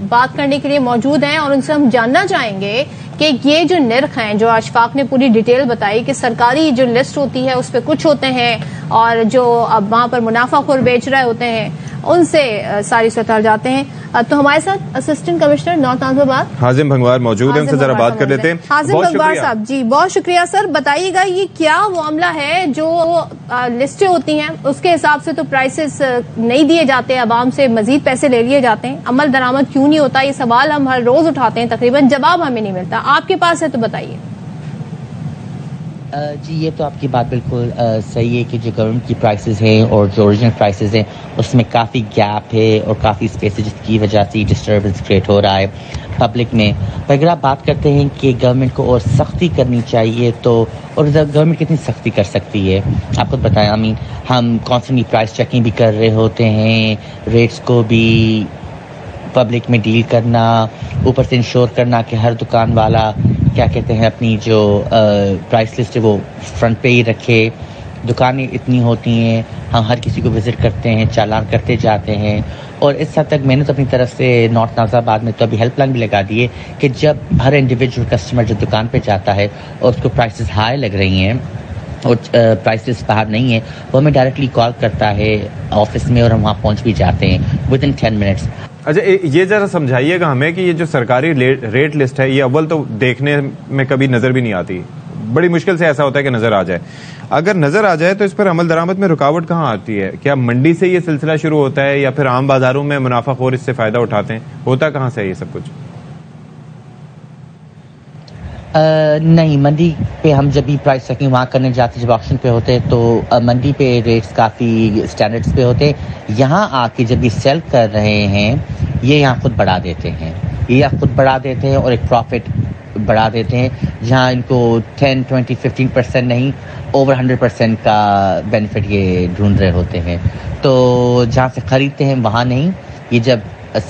بات کرنے کے لیے موجود ہیں اور ان سے ہم جاننا چاہیں گے کہ یہ جو نرخ ہیں جو اشفاق نے پوری ڈیٹیل بتائی کہ سرکاری جو لسٹ ہوتی ہے اس پہ کچھ ہوتے ہیں اور جو اب وہاں پر منافع خور بیچ رہے ہوتے ہیں ان سے ساری ستار جاتے ہیں. تو ہمارے ساتھ اسسٹنٹ کمشنر نارتھ نازم آباد حازم بھنگوار موجود ہیں, ان سے ذرا بات کر لیتے ہیں. حازم بھنگوار صاحب جی بہت شکریہ سر. بتائیے گا یہ کیا معاملہ ہے جو لسٹیں ہوتی ہیں اس کے حساب سے تو پرائسز نہیں دیے جاتے, عوام سے مزید پیسے لے لیے جاتے ہیں, عمل درآمد کیوں نہیں ہوتا؟ یہ سوال ہم ہر روز اٹھاتے ہیں, تقریباً جواب ہمیں نہیں ملتا. آپ کے پاس ہے تو بتائیے. جی یہ تو آپ کی بات بالکل صحیح ہے کہ جو گورنمنٹ کی پرائسز ہیں اور جو اوریجنل پرائسز ہیں اس میں کافی گیپ ہے اور کافی اسپیس ہے جس کی وجہ سے ڈسٹربنس کریٹ ہو رہا ہے پبلک میں. پر اگر آپ بات کرتے ہیں کہ گورنمنٹ کو اور سختی کرنی چاہیے تو اور گورنمنٹ کتنی سختی کر سکتی ہے آپ خود بتائیں. ہم کانسٹنٹلی پرائس چیکنگ بھی کر رہے ہوتے ہیں, ریٹس کو بھی پبلک میں ڈیل کرنا, اوپر سے انشور کرنا کہ ہر دکان والا کیا کہتے ہیں اپنی جو پرائس لسٹ ہے وہ فرنٹ پہ ہی رکھے. دکانیں اتنی ہوتی ہیں, ہم ہر کسی کو وزٹ کرتے ہیں, چالان کرتے جاتے ہیں. اور اس حد تک میں نے تو اپنی طرف سے نارتھ نازم آباد میں تو ابھی ہیلپ لائن بھی لگا دیے کہ جب ہر انڈیویجول کسٹمر جو دکان پہ جاتا ہے اور اس کو پرائسز ہائی لگ رہی ہیں اور پرائسز باہر نہیں ہے, وہ ہمیں ڈائریکٹلی کال کرتا ہے آفس میں اور ہم وہاں پہنچ بھی جاتے ہیں ود ان 10 منٹس. اچھا یہ ذرا سمجھائیے گا ہمیں کہ یہ جو سرکاری ریٹ لسٹ ہے یہ اول تو دیکھنے میں کبھی نظر بھی نہیں آتی, بڑی مشکل سے ایسا ہوتا ہے کہ نظر آ جائے. اگر نظر آ جائے تو اس پر عمل درآمد میں رکاوٹ کہاں آتی ہے؟ کیا منڈی سے یہ سلسلہ شروع ہوتا ہے یا پھر عام بازاروں میں منافع خور اس سے فائدہ اٹھاتے ہیں؟ ہوتا کہاں سے یہ سب کچھ؟ نہیں, منڈی پہ ہم جب بھی پرائس چیکنگ وہاں کرنے جاتے جب آپشن پہ ہوتے تو منڈی پہ ریٹس کافی اسٹینڈرڈس پہ ہوتے. یہاں آ کے جب یہ سیل کر رہے ہیں یہ یہاں خود بڑھا دیتے ہیں, یہ خود بڑھا دیتے ہیں اور ایک پروفٹ بڑھا دیتے ہیں جہاں ان کو 10, 20, 15% نہیں اوور 100% کا بینیفٹ یہ ڈھونڈ رہے ہوتے ہیں. تو جہاں سے خریدتے ہیں وہاں نہیں, یہ جب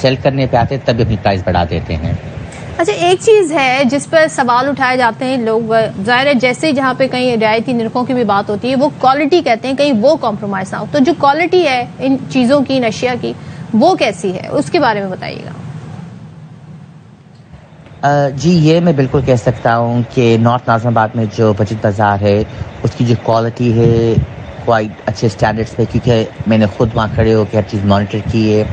سیل کرنے پہ آتے تب اپنی پرائس بڑھا دیتے ہیں. اچھا ایک چیز ہے جس پر سوال اٹھائے جاتے ہیں لوگ, ظاہر ہے جیسے جہاں پہ کہیں رعایتی نرخوں کی بھی بات ہوتی ہے وہ کوالٹی کہتے ہیں, کہیں وہ کمپرومائز نہ ہو. تو جو کوالٹی ہے ان چیزوں کی, ان اشیاء کی, وہ کیسی ہے اس کے بارے میں بتائیے گا. جی یہ میں بالکل کہہ سکتا ہوں کہ نارتھ نازم آباد میں جو بجٹ بازار ہے اس کی جو کوالٹی ہے کوائٹ اچھے اسٹینڈرڈس پہ, کیونکہ میں نے خود وہاں کھڑے ہو کے ہر چیز مانیٹر کی ہے,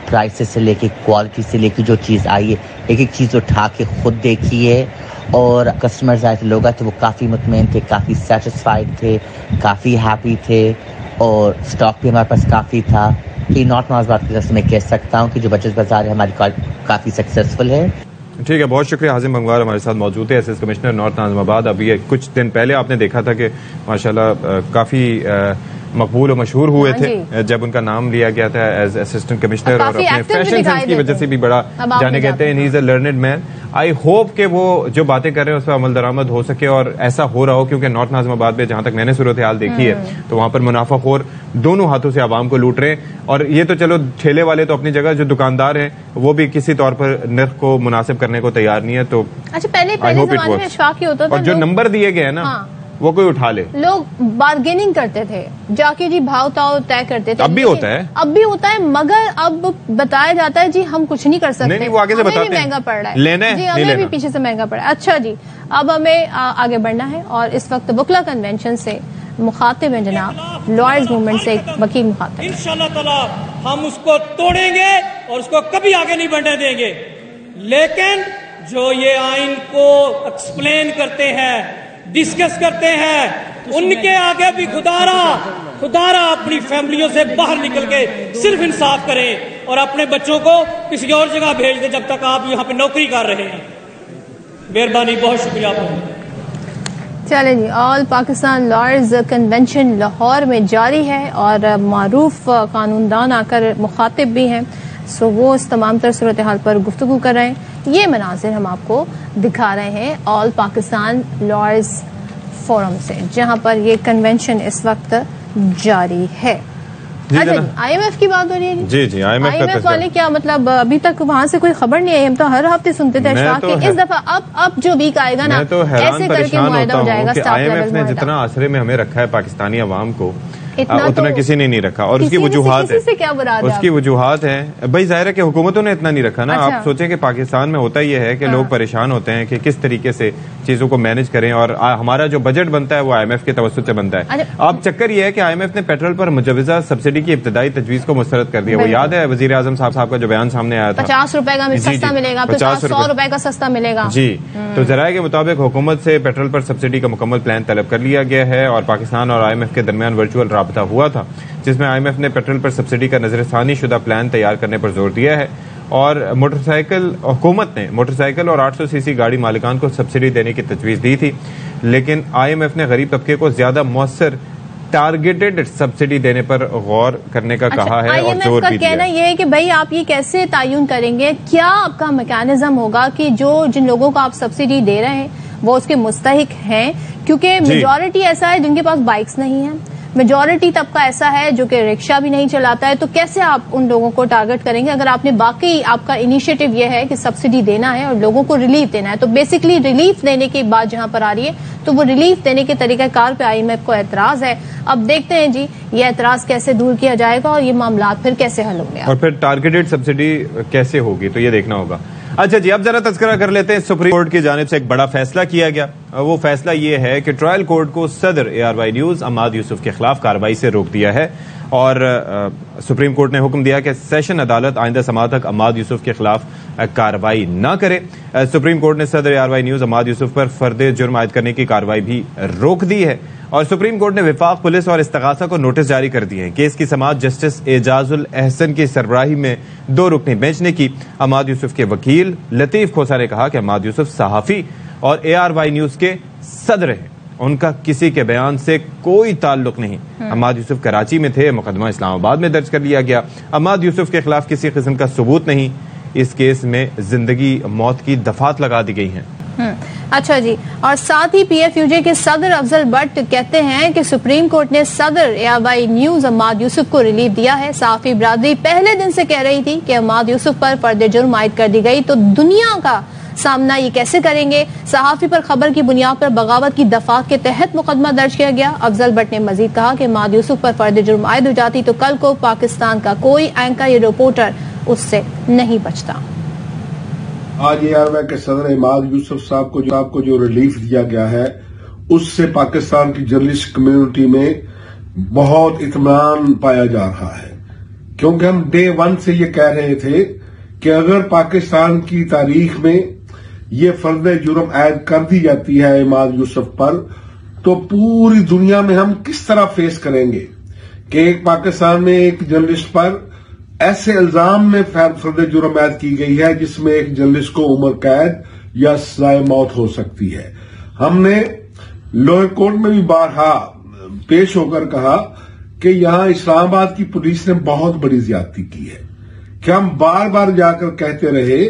پرائسز سے لے کے کوالٹی سے لے کے جو چیز آئی ہے ایک ایک چیز اٹھا کے خود دیکھی ہے. اور کسٹمرز آئے تھے, لوگ آئے تھے, وہ کافی مطمئن تھے, کافی سیٹسفائڈ تھے, کافی ہیپی تھے اور اسٹاک بھی ہمارے پاس کافی تھا. کہ نارتھ نازم آباد کی طرف سے میں کہہ سکتا ہوں کہ جو بجٹ بازار ہے ہماری کافی سکسیزفل ہے. ٹھیک ہے, بہت شکریہ. حازم بھنگوار ہمارے ساتھ موجود ہے, ایس کمشنر نارتھ نازم آباد. ابھی کچھ دن پہلے آپ نے دیکھا تھا کہ ماشاءاللہ کافی مقبول و مشہور ہوئے تھے جب ان کا نام لیا گیا تھا ایز اسسٹنٹ کمشنر, اور اپنے فیشن سینس کی وجہ سے بھی بڑا جانے کہتے ہیں. ہی از a learned man. I hope کہ وہ جو باتیں کر رہے ہیں اس پہ عمل درآمد ہو سکے اور ایسا ہو رہا ہو, کیونکہ نارتھ نازم آباد میں جہاں تک میں نے صورتحال دیکھی ہے تو وہاں پر منافع خور دونوں ہاتھوں سے عوام کو لوٹ رہے ہیں. اور یہ تو چلو ٹھیلے والے تو اپنی جگہ, جو دکاندار ہیں وہ بھی کسی طور پر نرخ کو مناسب کرنے کو تیار نہیں ہے. تو اچھا پہلے زمانے میں اشفاق ہی ہوتا تھا, اور جو نمبر دیے گئے ہیں نا وہ کوئی اٹھا لے. لوگ بارگیننگ کرتے تھے, جا کے جی بھاؤ تاؤ طے کرتے تھے. اب بھی ہوتا ہے, اب بھی ہوتا ہے, مگر اب بتایا جاتا ہے جی ہم کچھ نہیں کر سکتے. نہیں, وہ آگے سے بتاتے ہیں مہنگا پڑ رہا ہے, لینا ہے, جی ہمیں بھی پیچھے سے مہنگا پڑا ہے. اچھا جی, اب ہمیں آگے بڑھنا ہے اور اس وقت وکلا کنونشن سے مخاطب ہیں جناب, لائرز موومنٹ سے ایک وکیل مخاطب. انشاءاللہ تعالی ہم اس کو توڑیں گے اور اس کو کبھی آگے نہیں بڑھنے دیں گے. لیکن جو یہ آئین کو ایکسپلین کرتے ہیں, ڈسکس کرتے ہیں, ان کے آگے بھی خدارا اپنی فیملیوں سے باہر نکل کے صرف انصاف کریں اور اپنے بچوں کو کسی اور جگہ بھیج دیں جب تک آپ یہاں پہ نوکری کر رہے ہیں. مہربانی, بہت شکریہ آپ کا. چلیں جی, آل پاکستان لائرز کنونشن لاہور میں جاری ہے اور معروف قانون دان آ کر مخاطب بھی ہیں, سو وہ اس تمام تر صورتحال پر گفتگو کر رہے ہیں. یہ مناظر ہم آپ کو دکھا رہے ہیں آل پاکستان لائرز فورم سے, جہاں پر یہ کنونشن اس وقت جاری ہے. اچھا جی, آئی ایم ایف کی بات ہو رہی ہے. جی جی, آئی ایم ایف والے کیا مطلب, ابھی تک وہاں سے کوئی خبر نہیں آئی. ہم تو ہر ہفتے سنتے تھے اشفاق کہ اس دفعہ اب جو ویک آئے گا نا, ایسے کر کے معاہدہ ہو جائے گا. آئی ایم ایف نے جتنا آسرے میں ہمیں رکھا ہے پاکستانی عوام کو, اتنا کسی نے نہیں رکھا. اور اس کی وجوہات ہیں, اس کی وجوہات ہیں بھائی, ظاہر ہے کہ حکومتوں نے اتنا نہیں رکھا نا. آپ سوچیں کہ پاکستان میں ہوتا یہ ہے کہ لوگ پریشان ہوتے ہیں کہ کس طریقے سے چیزوں کو مینج کریں, اور ہمارا جو بجٹ بنتا ہے وہ آئی ایم ایف کے توسط سے بنتا ہے. اب چکر یہ ہے کہ آئی ایم ایف نے پیٹرول پر مجوزہ سبسڈی کی ابتدائی تجویز کو مسترد کر دیا. وہ یاد ہے وزیر اعظم صاحب کا جو بیان سامنے آیا تھا, 50 روپے کا سستا ملے گا, 100 روپے کا سستا ملے گا. جی, تو ذرائع کے مطابق حکومت سے پیٹرول پر سبسڈی کا مکمل پلان طلب کر لیا گیا ہے, اور پاکستان اور آئی ایم ایف کے درمیان ورچوئل رابطہ ہوا تھا, جس میں آئی ایم ایف نے پیٹرول پر سبسڈی کا نظر ثانی شدہ پلان تیار کرنے پر زور دیا ہے. اور حکومت نے موٹر سائیکل اور 800 cc گاڑی مالکان کو سبسڈی دینے کی تجویز دی تھی, لیکن آئی ایم ایف نے غریب طبقے کو زیادہ مؤثر ٹارگیٹڈ سبسڈی دینے پر غور کرنے کا کہا ہے. اور زور بھی دیا. کہنا یہ ہے کہ بھائی آپ یہ کیسے تعین کریں گے, کیا آپ کا میکانزم ہوگا کہ جن لوگوں کو آپ سبسڈی دے رہے ہیں وہ اس کے مستحق ہیں, کیونکہ میجورٹی ایسا ہے جن کے پاس بائکس نہیں ہیں, میجورٹی طبقہ ایسا ہے جو کہ رکشہ بھی نہیں چلاتا ہے. تو کیسے آپ ان لوگوں کو ٹارگٹ کریں گے اگر آپ نے باقی آپ کا انیشیٹو یہ ہے کہ سبسڈی دینا ہے اور لوگوں کو ریلیف دینا ہے. تو بیسکلی ریلیف دینے کی بات جہاں پر آ رہی ہے, تو وہ ریلیف دینے کے طریقہ کار پہ آئی ایم ایف کو اعتراض ہے. اب دیکھتے ہیں جی یہ اعتراض کیسے دور کیا جائے گا اور یہ معاملات پھر کیسے حل ہوں گے, اور پھر ٹارگیٹڈ سبسڈی کیسے ہوگی, تو یہ دیکھنا ہوگا. اچھا جی, اب ذرا تذکرہ کر لیتے ہیں. سپریم کورٹ کی جانب سے ایک بڑا فیصلہ کیا گیا. وہ فیصلہ یہ ہے کہ ٹرائل کورٹ کو صدر ARY نیوز عماد یوسف کے خلاف کارروائی سے روک دیا ہے, اور سپریم کورٹ نے حکم دیا کہ سیشن عدالت آئندہ سماعت تک عماد یوسف کے خلاف کارروائی نہ کرے. سپریم کورٹ نے صدر ARY نیوز عماد یوسف پر فرد جرم عائد کرنے کی کارروائی بھی روک دی ہے, اور سپریم کورٹ نے وفاق پولیس اور استغاثہ کو نوٹس جاری کر دیے ہیں. کیس کی سماعت جسٹس اعجاز الاحسن کی سربراہی میں 2 رکنی بینچ نے کی. عماد یوسف کے وکیل لطیف کھوسا نے کہا کہ عماد یوسف صحافی اور ARY نیوز کے صدر ہیں, ان کا کسی کے بیان سے کوئی تعلق نہیں. عماد یوسف کراچی میں تھے, مقدمہ اسلام آباد میں درج کر لیا گیا. عماد یوسف کے خلاف کسی قسم کا ثبوت نہیں. اس کیس میں زندگی موت کی دفعات لگا دی گئی ہیں. اچھا جی, اور ساتھ ہی PFUJ کے صدر افضل بٹ کہتے ہیں کہ سپریم کورٹ نے صدر ARY نیوز عماد یوسف کو ریلیف دیا ہے. صحافی برادری پہلے دن سے کہہ رہی تھی کہ عماد یوسف پر فرد جرم عائد کر دی گئی, تو دنیا کا سامنا یہ کیسے کریں گے. صحافی پر خبر کی بنیاد پر بغاوت کی دفعات کے تحت مقدمہ درج کیا گیا. افضل بٹ نے مزید کہا کہ عماد یوسف پر فرد جرم عائد ہو جاتی تو کل کو پاکستان کا کوئی اینکر یا رپورٹر اس سے نہیں بچتا. آج ARY کے صدر عماد یوسف صاحب کو جو ریلیف دیا گیا ہے, اس سے پاکستان کی جرنلسٹ کمیونٹی میں بہت اطمینان پایا جا رہا ہے, کیونکہ ہم ڈے 1 سے یہ کہہ رہے تھے کہ اگر پاکستان کی تاریخ میں یہ فرد جرم عائد کر دی جاتی ہے عماد یوسف پر, تو پوری دنیا میں ہم کس طرح فیس کریں گے کہ ایک پاکستان میں ایک جرنلسٹ پر ایسے الزام میں فرد جرم عائد کی گئی ہے جس میں ایک جرنلسٹ کو عمر قید یا سزائے موت ہو سکتی ہے. ہم نے لوئر کورٹ میں بھی بارہا پیش ہو کر کہا کہ یہاں اسلام آباد کی پولیس نے بہت بڑی زیادتی کی ہے, کہ ہم بار بار جا کر کہتے رہے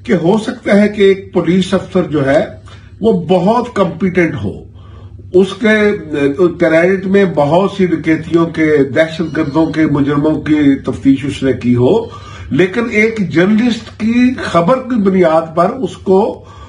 کہ ہو سکتا ہے کہ ایک پولیس افسر جو ہے وہ بہت کمپیٹنٹ ہو, اس کے کریڈٹ میں بہت سی ڈکیتیوں کے, دہشت گردوں کے, مجرموں کی تفتیش اس نے کی ہو, لیکن ایک جرنلسٹ کی خبر کی بنیاد پر اس کو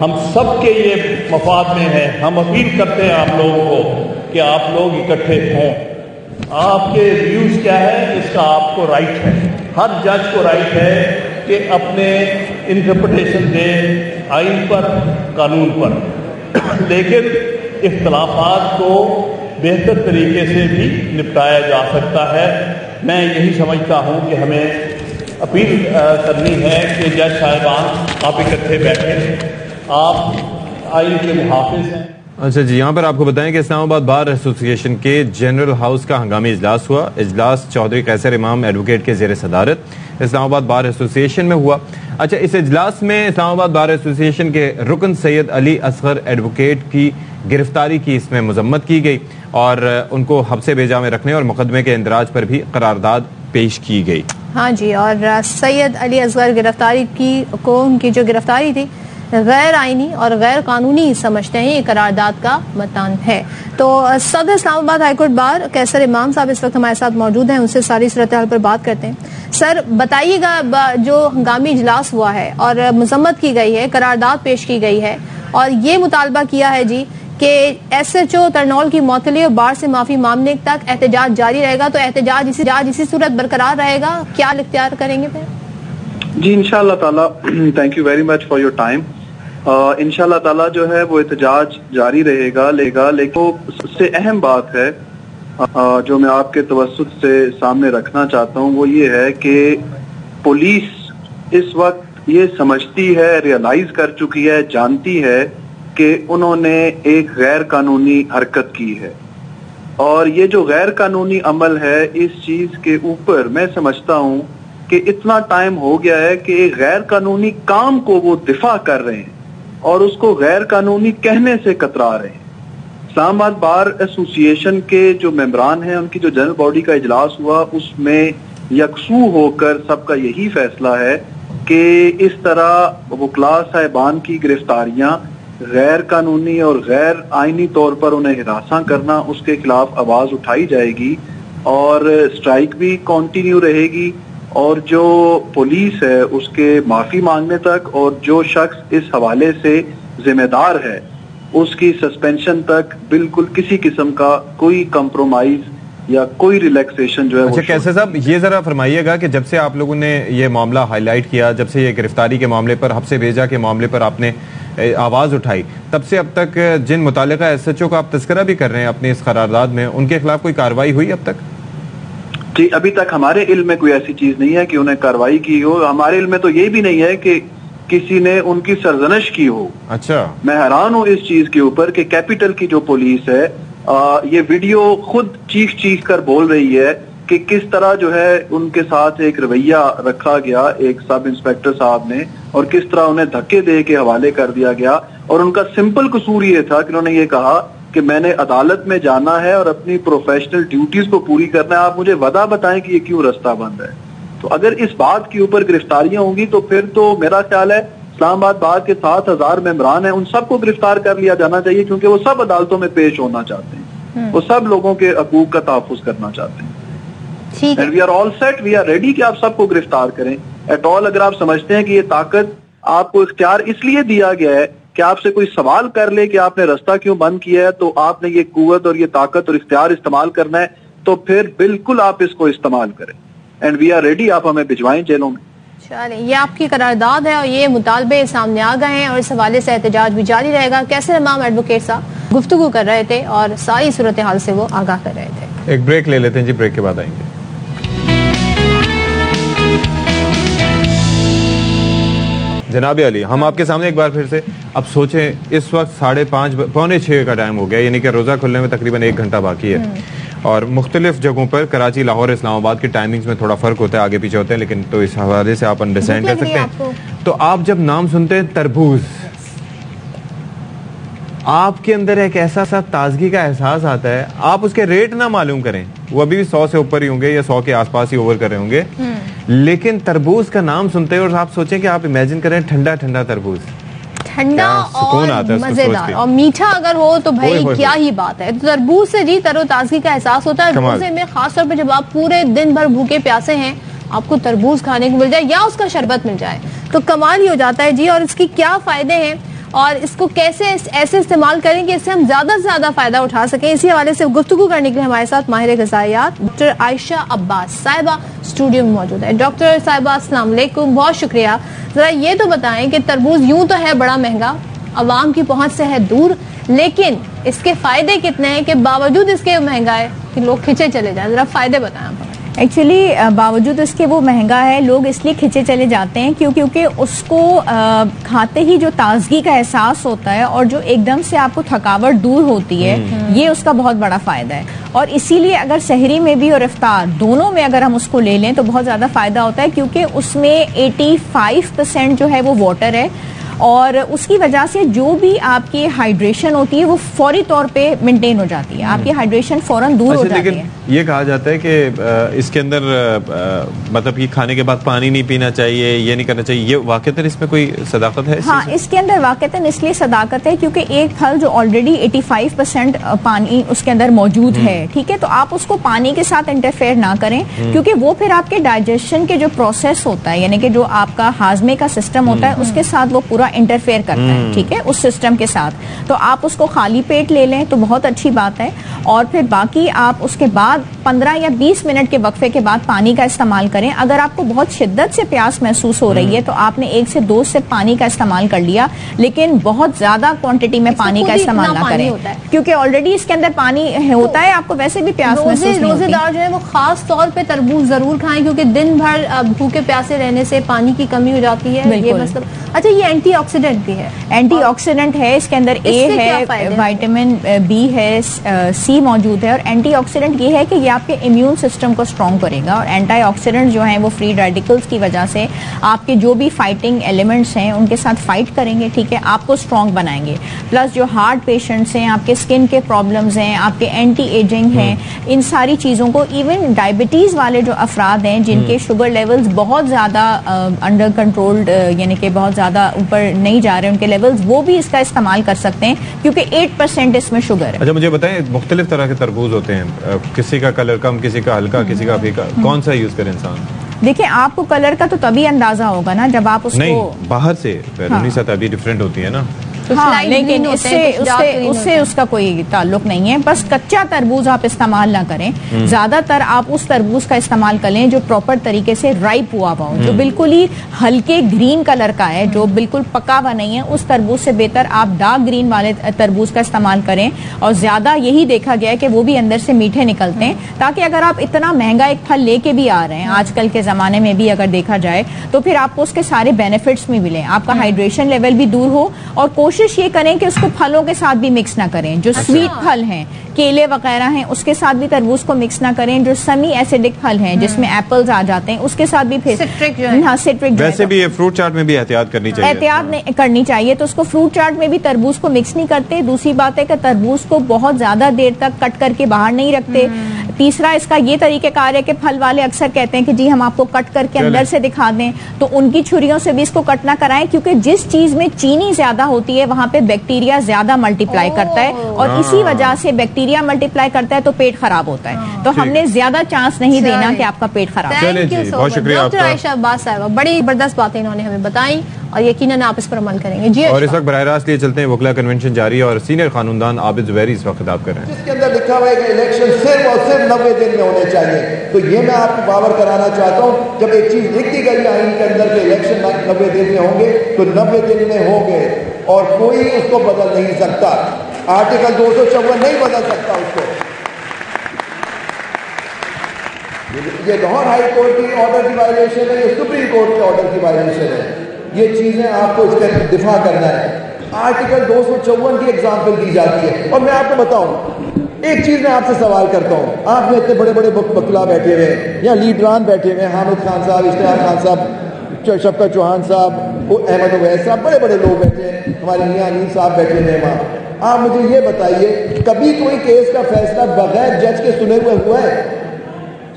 ہم سب کے یہ مفاد میں ہے. ہم اپیل کرتے ہیں آپ لوگوں کو کہ آپ لوگ اکٹھے ہوں. آپ کے ویوز کیا ہے اس کا آپ کو رائٹ ہے. ہر جج کو رائٹ ہے کہ اپنے انٹرپریٹیشن دے آئین پر, قانون پر, لیکن اختلافات کو بہتر طریقے سے بھی نپٹایا جا سکتا ہے. میں یہی سمجھتا ہوں کہ ہمیں اپیل کرنی ہے کہ جج صاحبان آپ اکٹھے بیٹھیں, آپ آئین کے محافظ ہیں. اچھا جی, یہاں پر آپ کو بتائیں کہ اسلام آباد بار ایسوسی ایشن کے جنرل ہاؤس کا ہنگامی اجلاس ہوا. اجلاس چودھری قیصر امام ایڈوکیٹ کے زیر صدارت اسلام آباد بار ایسوسی ایشن میں ہوا. اچھا, اس اجلاس میں اسلام آباد بار ایسوسی ایشن کے رکن سید علی اصغر ایڈوکیٹ کی گرفتاری کی اس میں مذمت کی گئی اور ان کو حبس بیجا میں رکھنے اور مقدمے کے اندراج پر بھی قرارداد پیش کی گئی. ہاں جی, اور سید علی اصغر گرفتاری کو ان کی جو گرفتاری تھی غیر آئینی اور غیر قانونی سمجھتے ہیں. یہ قرارداد کا متن ہے. تو صدر اسلام آباد ہائی کورٹ بار قیصر امام صاحب اس وقت ہمارے ساتھ موجود ہیں, ان سے ساری صورتحال پر بات کرتے ہیں. سر بتائیے گا, جو ہنگامی اجلاس ہوا ہے اور مذمت کی گئی ہے, قرارداد پیش کی گئی ہے اور یہ مطالبہ کیا ہے جی کہ ایس ایچ او ترنول کی معطلی اور بار سے معافی مانگنے تک احتجاج جاری رہے گا. تو احتجاج اسی صورت برقرار رہے گا, کیا اختیار کریں گے پھر؟ جی انشاءاللہ تعالیٰ, thank you very much for your time. انشاءاللہ تعالیٰ جو ہے وہ احتجاج جاری رہے گا, لیکن سب سے اہم بات ہے جو میں آپ کے توسط سے سامنے رکھنا چاہتا ہوں وہ یہ ہے کہ پولیس اس وقت یہ سمجھتی ہے, ریئلائز کر چکی ہے, جانتی ہے کہ انہوں نے ایک غیر قانونی حرکت کی ہے. اور یہ جو غیر قانونی عمل ہے, اس چیز کے اوپر میں سمجھتا ہوں کہ اتنا ٹائم ہو گیا ہے کہ ایک غیر قانونی کام کو وہ دفاع کر رہے ہیں اور اس کو غیر قانونی کہنے سے کترا رہے ہیں. اسلام آباد بار ایسوسی ایشن کے جو ممبران ہیں, ان کی جو جنرل باڈی کا اجلاس ہوا, اس میں یکسو ہو کر سب کا یہی فیصلہ ہے کہ اس طرح وکلاء صاحبان کی گرفتاریاں غیر قانونی اور غیر آئینی طور پر انہیں ہراساں کرنا, اس کے خلاف آواز اٹھائی جائے گی اور اسٹرائک بھی کنٹینیو رہے گی. اور جو پولیس ہے اس کے معافی مانگنے تک, اور جو شخص اس حوالے سے ذمہ دار ہے اس کی سسپینشن تک بالکل کسی قسم کا کوئی کمپرومائز یا کوئی ریلیکسیشن جو ہے. اچھا کیسے صاحب, یہ ذرا فرمائیے گا کہ جب سے آپ لوگوں نے یہ معاملہ ہائی لائٹ کیا, جب سے یہ گرفتاری کے معاملے پر, حبس بیجا کے معاملے پر آپ نے آواز اٹھائی, تب سے اب تک جن متعلقہ ایس ایچ او کا آپ تذکرہ بھی کر رہے ہیں اپنے اس قرارداد میں, ان کے خلاف کوئی کارروائی ہوئی اب تک؟ جی ابھی تک ہمارے علم میں کوئی ایسی چیز نہیں ہے کہ انہیں کارروائی کی ہو. ہمارے علم میں تو یہ بھی نہیں ہے کہ کسی نے ان کی سرزنش کی ہو. اچھا, میں حیران ہوں اس چیز کے اوپر کہ کیپٹل کی جو پولیس ہے, یہ ویڈیو خود چیخ کر بول رہی ہے کہ کس طرح جو ہے ان کے ساتھ ایک رویہ رکھا گیا ایک سب انسپیکٹر صاحب نے, اور کس طرح انہیں دھکے دے کے حوالے کر دیا گیا. اور ان کا سمپل قصور یہ تھا کہ انہوں نے یہ کہا کہ میں نے عدالت میں جانا ہے اور اپنی پروفیشنل ڈیوٹیز کو پوری کرنا ہے, آپ مجھے وجہ بتائیں کہ یہ کیوں رستہ بند ہے. تو اگر اس بات کے اوپر گرفتاریاں ہوں گی تو پھر تو میرا خیال ہے اسلام آباد بار کے 7,000 ممبران ہیں, ان سب کو گرفتار کر لیا جانا چاہیے, کیونکہ وہ سب عدالتوں میں پیش ہونا چاہتے ہیں, وہ سب لوگوں کے حقوق کا تحفظ کرنا چاہتے ہیں. And we are all set, we are ready کہ آپ سب کو گرفتار کریں ایٹ آل. اگر آپ سمجھتے ہیں کہ یہ طاقت آپ کو اختیار اس لیے دیا گیا ہے کہ آپ سے کوئی سوال کر لے کہ آپ نے رستہ کیوں بند کیا ہے, تو آپ نے یہ قوت اور یہ طاقت اور اختیار استعمال کرنا ہے, تو پھر بالکل آپ اس کو استعمال کریں. اینڈ وی آر ریڈی, آپ ہمیں بھجوائیں جیلوں میں. چلیں, یہ آپ کی قرارداد ہے اور یہ مطالبے سامنے آ گئے ہیں اور اس حوالے سے احتجاج بھی جاری رہے گا. قیصر امام ایڈوکیٹ صاحب گفتگو کر رہے تھے اور ساری صورتحال سے وہ آگاہ کر رہے تھے. ایک بریک لے لیتے ہیں جی, بریک کے بعد آئیں گے. جناب علی, ہم آپ کے سامنے ایک بار پھر سے اب سوچیں, اس وقت 5:30 پونے 6 کا ٹائم ہو گیا, یعنی کہ روزہ کھلنے میں تقریباً 1 گھنٹہ باقی ہے, اور مختلف جگہوں پر کراچی, لاہور, اسلام آباد کی ٹائمنگز میں تھوڑا فرق ہوتا ہے, آگے پیچھے ہوتے ہیں, لیکن تو اس حوالے سے آپ انڈرسٹینڈ کر سکتے ہیں. تو آپ جب نام سنتے ہیں تربوز, آپ کے اندر ایک ایسا سا تازگی کا احساس آتا ہے. آپ اس کے ریٹ نہ معلوم کریں, وہ ابھی بھی 100 سے اوپر ہی ہوں گے یا 100 کے آس پاس ہی اوور کر رہے ہوں گے, لیکن تربوز کا نام سنتے اور آپ سوچیں کہ آپ امیجن کریں ٹھنڈا ٹھنڈا تربوز, ٹھنڈا اور مزیدار اور میٹھا اگر ہو تو بھائی کیا ہی بات ہے. تربوز سے جی تر و تازگی کا احساس ہوتا ہے. روزے میں خاص طور پہ جب آپ پورے دن بھر بھوکے پیاسے ہیں, آپ کو تربوز کھانے کو مل جائے یا اس کا شربت مل جائے تو کمال ہی ہو جاتا ہے جی. اور اس کی کیا فائدے ہیں, اور اس کو کیسے ایسے استعمال کریں کہ اس سے ہم زیادہ سے زیادہ فائدہ اٹھا سکیں. اسی حوالے سے گفتگو کرنے کے لیے ہمارے ساتھ ماہر غذائیات ڈاکٹر عائشہ عباس صاحبہ اسٹوڈیو میں موجود ہے. ڈاکٹر صاحبہ السلام علیکم, بہت شکریہ. ذرا یہ تو بتائیں کہ تربوز یوں تو ہے بڑا مہنگا, عوام کی پہنچ سے ہے دور, لیکن اس کے فائدے کتنے ہیں کہ باوجود اس کے مہنگا ہے کہ لوگ کھنچے چلے جائیں؟ ذرا فائدے بتائیں آپ. ایکچولی باوجود اس کے وہ مہنگا ہے, لوگ اس لیے کھنچے چلے جاتے ہیں کیونکہ اس کو کھاتے ہی جو تازگی کا احساس ہوتا ہے اور جو ایک دم سے آپ کو تھکاوٹ دور ہوتی ہے, یہ اس کا بہت بڑا فائدہ ہے. اور اسی لیے اگر سحری میں بھی اور افطار دونوں میں اگر ہم اس کو لے لیں تو بہت زیادہ فائدہ ہوتا ہے, کیونکہ اس میں 85% جو ہے وہ واٹر ہے, اور اس کی وجہ سے جو بھی آپ کی ہائیڈریشن ہوتی ہے وہ فوری طور پہ مینٹین ہو جاتی ہے, آپ کی ہائیڈریشن فوراً دور ہو جاتی ہے. یہ کہا جاتا ہے کہ اس کے اندر مطلب یہ کھانے کے بعد پانی نہیں پینا چاہیے, یہ نہیں کرنا چاہیے, یہ واقعتاً اس میں کوئی صداقت ہے؟ ہاں, اس کے اندر واقعتاً اس لیے صداقت ہے کیونکہ ایک پھل جو آلریڈی 85% پانی اس کے اندر موجود ہے, ٹھیک ہے, تو آپ اس کو پانی کے ساتھ انٹرفیئر نہ کریں, کیونکہ وہ پھر آپ کے ڈائجیشن کے جو پروسیس ہوتا ہے, یعنی کہ جو آپ کا ہاضمے کا سسٹم ہوتا ہے, اس کے ساتھ وہ پورا انٹرفیئر کرتا ہے, ٹھیک ہے, اس سسٹم کے ساتھ. تو آپ اس کو خالی پیٹ لے لیں تو بہت اچھی بات ہے, اور پھر باقی آپ اس کے بعد 15 یا 20 منٹ کے وقفے کے بعد پانی کا استعمال کریں. اگر آپ کو بہت شدت سے پیاس محسوس ہو رہی ہے تو آپ نے 1 سے 2 سپ پانی کا استعمال کر لیا, لیکن بہت زیادہ کوانٹٹی میں پانی کا استعمال نہ کریں, کیونکہ آلریڈی اس کے اندر پانی ہوتا ہے, آپ کو ویسے بھی پیاس محسوس نہیں ہوتی. روزے دار جو ہے وہ خاص طور پہ تربوز ضرور کھائیں, کیونکہ دن بھر بھوکے پیاسے رہنے سے پانی کی کمی ہو جاتی ہے, یہ مطلب. اچھا, یہ اینٹی آکسیڈنٹ بھی ہے؟ اینٹی آکسیڈنٹ ہے, اس کے اندر اے ہے, وائٹامن بی ہے, سی موجود ہے, اور اینٹی آکسیڈنٹ یہ ہے کہ یہ آپ کے امیون سسٹم کو اسٹرانگ کرے گا, اور اینٹی آکسیڈنٹ جو ہیں وہ فری ریڈیکلز کی وجہ سے آپ کے جو بھی فائٹنگ ایلیمنٹس ہیں ان کے ساتھ فائٹ کریں گے, ٹھیک ہے, آپ کو اسٹرانگ بنائیں گے. پلس جو ہارٹ پیشنٹس ہیں, آپ کے اسکن کے پرابلمز ہیں, آپ کے اینٹی ایجنگ ہیں, ان ساری چیزوں کو, ایون ڈائبٹیز والے جو افراد ہیں جن کے شوگر لیولز بہت زیادہ انڈر کنٹرولڈ, یعنی کہ بہت زیادہ اوپر نہیں جا رہے ان کے لیولز, وہ بھی اس کا استعمال کر سکتے ہیں کیونکہ 8% اس میں شوگر ہے. اچھا, مجھے بتائیں, مختلف طرح کے تربوز ہوتے ہیں, کسی کا کلر کم, کسی کا ہلکا, کسی کا پھیکا, کون سا یوز کرے انسان؟ دیکھیں, آپ کو کلر کا تو تبھی اندازہ ہوگا نا جب آپ اس کو نہیں باہر سے بیرونی سطح بھی ڈفرینٹ ہوتی ہے نا. ہاں, لیکن اس سے اس کا کوئی تعلق نہیں ہے. بس کچا تربوز آپ استعمال نہ کریں, زیادہ تر آپ اس تربوز کا استعمال کر لیں جو پراپر طریقے سے رائپ ہوا ہوا ہو, جو بالکل ہی ہلکے گرین کلر کا ہے, جو بالکل پکا ہوا نہیں ہے. اس تربوز سے بہتر آپ ڈارک گرین والے تربوز کا استعمال کریں, اور زیادہ یہی دیکھا گیا ہے کہ وہ بھی اندر سے میٹھے نکلتے ہیں, تاکہ اگر آپ اتنا مہنگا ایک پھل لے کے بھی آ رہے ہیں آج کل کے زمانے میں بھی اگر دیکھا جائے تو پھر آپ کو اس کے سارے بینیفٹس بھی ملیں, آپ کا ہائیڈریشن لیول بھی دور ہو, اور کوشش یہ کریں کہ اس کو پھلوں کے ساتھ بھی مکس نہ کریں. جو سویٹ پھل ہیں, کیلے وغیرہ ہیں, اس کے ساتھ بھی تربوز کو مکس نہ کریں. جو سیمی ایسیڈک پھل ہیں جس میں ایپلز آ جاتے ہیں, اس کے ساتھ بھی سٹرک. ویسے بھی فروٹ چاٹ میں بھی احتیاط کرنی چاہیے, احتیاط کرنی چاہیے. تو اس کو فروٹ چاٹ میں بھی تربوز کو مکس نہیں کرتے. دوسری بات ہے کہ تربوز کو بہت زیادہ دیر تک کٹ کر کے باہر نہیں رکھتے. تیسرا اس کا یہ طریقہ کار ہے کہ پھل والے اکثر کہتے ہیں کہ جی ہم آپ کو کٹ کر کے اندر سے دکھا دیں, تو ان کی چھریوں سے بھی اس کو کٹ نہ کرائیں, کیونکہ جس چیز میں چینی زیادہ ہوتی ہے وہاں پہ بیکٹیریا زیادہ ملٹیپلائی کرتا ہے, اور اسی وجہ سے بیکٹیریا ملٹیپلائی کرتا ہے تو پیٹ خراب ہوتا ہے. تو ہم نے زیادہ چانس نہیں دینا کہ آپ کا پیٹ خراب ہو. بہت شکریہ ڈاکٹر عائشہ عباس صاحبہ, بڑی زبردست باتیں انہوں نے ہمیں بتائیں, اور یقیناً آپ اس پر عمل کریں گے. جی, اور اس وقت براہ راست لیے چلتے ہیں, وکلا کنونشن جاری ہے اور سینئر قانوندان عابد زبیری اس وقت خطاب کر رہے ہیں. جس کے اندر لکھا ہوا ہے کہ الیکشن صرف اور صرف 90 دن میں ہونے چاہیے, تو یہ میں آپ کو باور کرانا چاہتا ہوں, جب ایک چیز لکھی گئی آئین کے اندر کہ الیکشن 90 دن میں ہوں گے تو 90 دن میں ہوں گے, اور کوئی اس کو بدل نہیں سکتا. آرٹیکل 254 نہیں بدل سکتا اس کو. یہ لاہور ہائی کورٹ کی آرڈر کی وائلیشن ہے, یہ سپریم کورٹ کے آرڈر کی وائلیشن ہے. یہ چیزیں آپ کو اس کا دفاع کرنا ہے. آرٹیکل 254 کی ایگزامپل دی جاتی ہے. اور میں آپ کو بتاؤں ایک چیز, میں آپ سے سوال کرتا ہوں, آپ میں اتنے بڑے بڑے وکلا بیٹھے ہوئے ہیں, یا لیڈران بیٹھے ہوئے ہیں, حامد خان صاحب, اشتیاق خان صاحب, شفقت چوہان صاحب, احمد اویس صاحب, بڑے بڑے لوگ بیٹھے ہیں, ہمارے میاں امین صاحب بیٹھے ہوئے ہیں وہاں. آپ مجھے یہ بتائیے, کبھی کوئی کیس کا فیصلہ بغیر جج کے سنے ہوئے ہوا ہے؟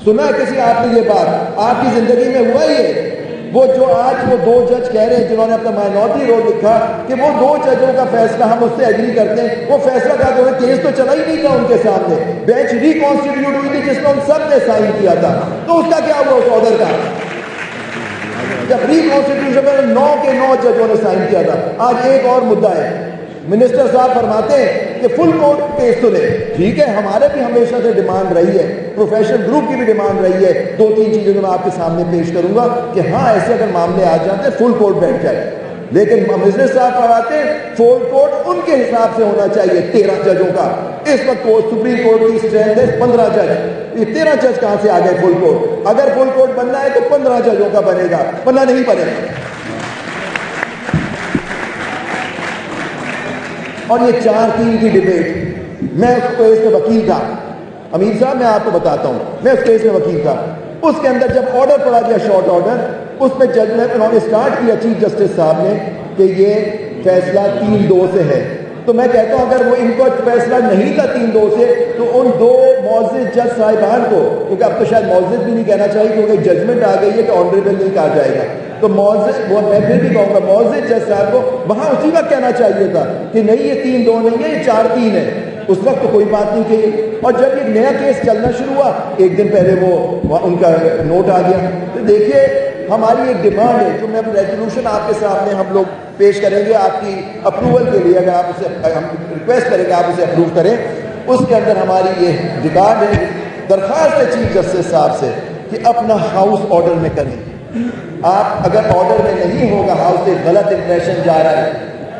سنا ہے کسی آپ نے یہ بات آپ کی زندگی میں ہوا یہ؟ وہ جو آج وہ 2 جج کہہ رہے ہیں جنہوں نے اپنا مائنورٹی رول لکھا کہ وہ 2 ججوں کا فیصلہ ہم اس سے ایگری کرتے ہیں, وہ فیصلہ کا جو ہے کیس تو چلا ہی نہیں تھا ان کے سامنے, بینچ ریکانسٹیٹیوٹ ہوئی تھی جس میں ان سب نے سائن کیا تھا, تو اس کا کیا ہوا اس آرڈر کا؟ جب ریکانسٹیٹیوشن میں 9 کے 9 ججوں نے سائن کیا تھا. آج ایک اور مدعا ہے, منسٹر صاحب فرماتے ہیں کہ فل کورٹ کیس تو لے. ٹھیک ہے, ہمارے بھی ہمیشہ سے ڈیمانڈ رہی ہے, پروفیشنل گروپ کی بھی ڈیمانڈ رہی ہے. 2-3 چیزیں میں آپ کے سامنے پیش کروں گا کہ ہاں ایسے اگر معاملے آ جاتے ہیں فل کورٹ بیٹھ جائے. لیکن منسٹر صاحب فرماتے ہیں فل کورٹ ان کے حساب سے ہونا چاہیے 13 ججوں کا. اس وقت سپریم کورٹ کی اسٹرینتھ ہے 15 جج. یہ 13 جج کہاں سے آ گئے فل کورٹ؟ اگر فل کورٹ بننا ہے تو 15 ججوں کا بنے گا, ورنہ نہیں بنے گا. اور یہ 4-3 کی ڈیبیٹ, میں اس کیس میں وکیل تھا. امیر صاحب میں آپ کو بتاتا ہوں, میں اس کیس میں وکیل تھا. اس کے اندر جب آرڈر پڑا گیا شارٹ آرڈر, اس میں جج نے انہوں نے اسٹارٹ کیا چیف جسٹس صاحب نے کہ یہ فیصلہ 3-2 سے ہے. تو میں کہتا ہوں اگر وہ ان کو فیصلہ نہیں تھا 3-2 سے تو ان 2 معزز جج صاحبان کو, کیونکہ اب تو شاید معزز بھی نہیں کہنا چاہیے کیونکہ ججمنٹ آ گئی ہے کہ آنریبل نہیں کہا جائے گا, تو معزز وہ میں پھر بھی کہوں گا معزز جج صاحب کو وہاں اسی وقت کہنا چاہیے تھا کہ نہیں یہ 3-2 نہیں ہے, یہ 4-3 ہے. اس وقت تو کوئی بات نہیں کہی. اور جب یہ نیا کیس چلنا شروع ہوا, ایک دن پہلے وہ ان کا نوٹ آ گیا. تو دیکھیے ہماری ایک ڈیمانڈ ہے جو میں ریزولوشن آپ کے سامنے ہم لوگ پیش کریں گے آپ کی اپروول کے لیے, اگر آپ اسے ہم ریکویسٹ کریں گے آپ اسے اپروو کریں. اس کے اندر ہماری یہ ڈیمانڈ ہے, درخواست ہے چیف جسٹس صاحب سے کہ اپنا ہاؤس آرڈر میں کریں. آپ اگر آرڈر میں نہیں ہوگا, ہاؤس سے غلط امپریشن جا رہا ہے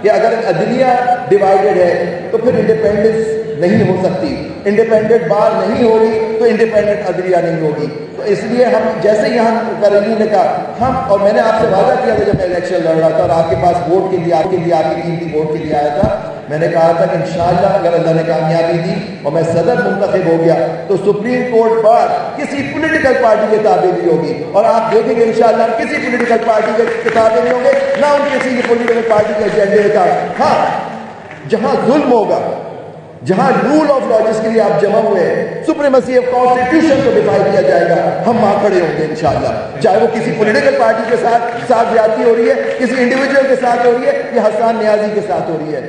کہ اگر عدلیہ ڈیوائیڈڈ ہے تو پھر انڈیپینڈنس نہیں ہو سکتی, انڈیپینڈنٹ بار نہیں ہوگی تو انڈیپینڈنٹ عدلیہ نہیں ہوگی. تو اس لیے ہم جیسے یہاں کرنی نے کہا ہم, اور میں نے آپ سے وعدہ کیا تھا جب میں الیکشن لڑ رہا تھا اور آپ کے پاس ووٹ کے لیے آپ کی قیمتی ووٹ کے لیے آیا تھا, میں نے کہا تھا کہ انشاءاللہ اگر اللہ نے کامیابی دی اور میں صدر منتخب ہو گیا تو سپریم کورٹ بار کسی پولیٹیکل پارٹی کے تابع نہیں ہوگی. اور آپ دیکھیں گے انشاءاللہ کسی پولیٹیکل پارٹی کے تابع نہیں ہوں گے, نہ ان کسی پولیٹیکل پارٹی کے ایجنڈے کا. ہاں جہاں ظلم ہوگا, جہاں رول آف لا جس کے لیے آپ جمع ہوئے ہیں, سپریمیسی آف کانسٹیٹیوشن کو ڈیفائن کیا جائے گا, ہم وہاں کھڑے ہوں گے انشاءاللہ. چاہے وہ کسی پولیٹیکل پارٹی کے ساتھ زیادتی ہو رہی ہے, کسی انڈیویجول کے ساتھ ہو رہی ہے, یا حسان نیازی کے ساتھ ہو رہی ہے.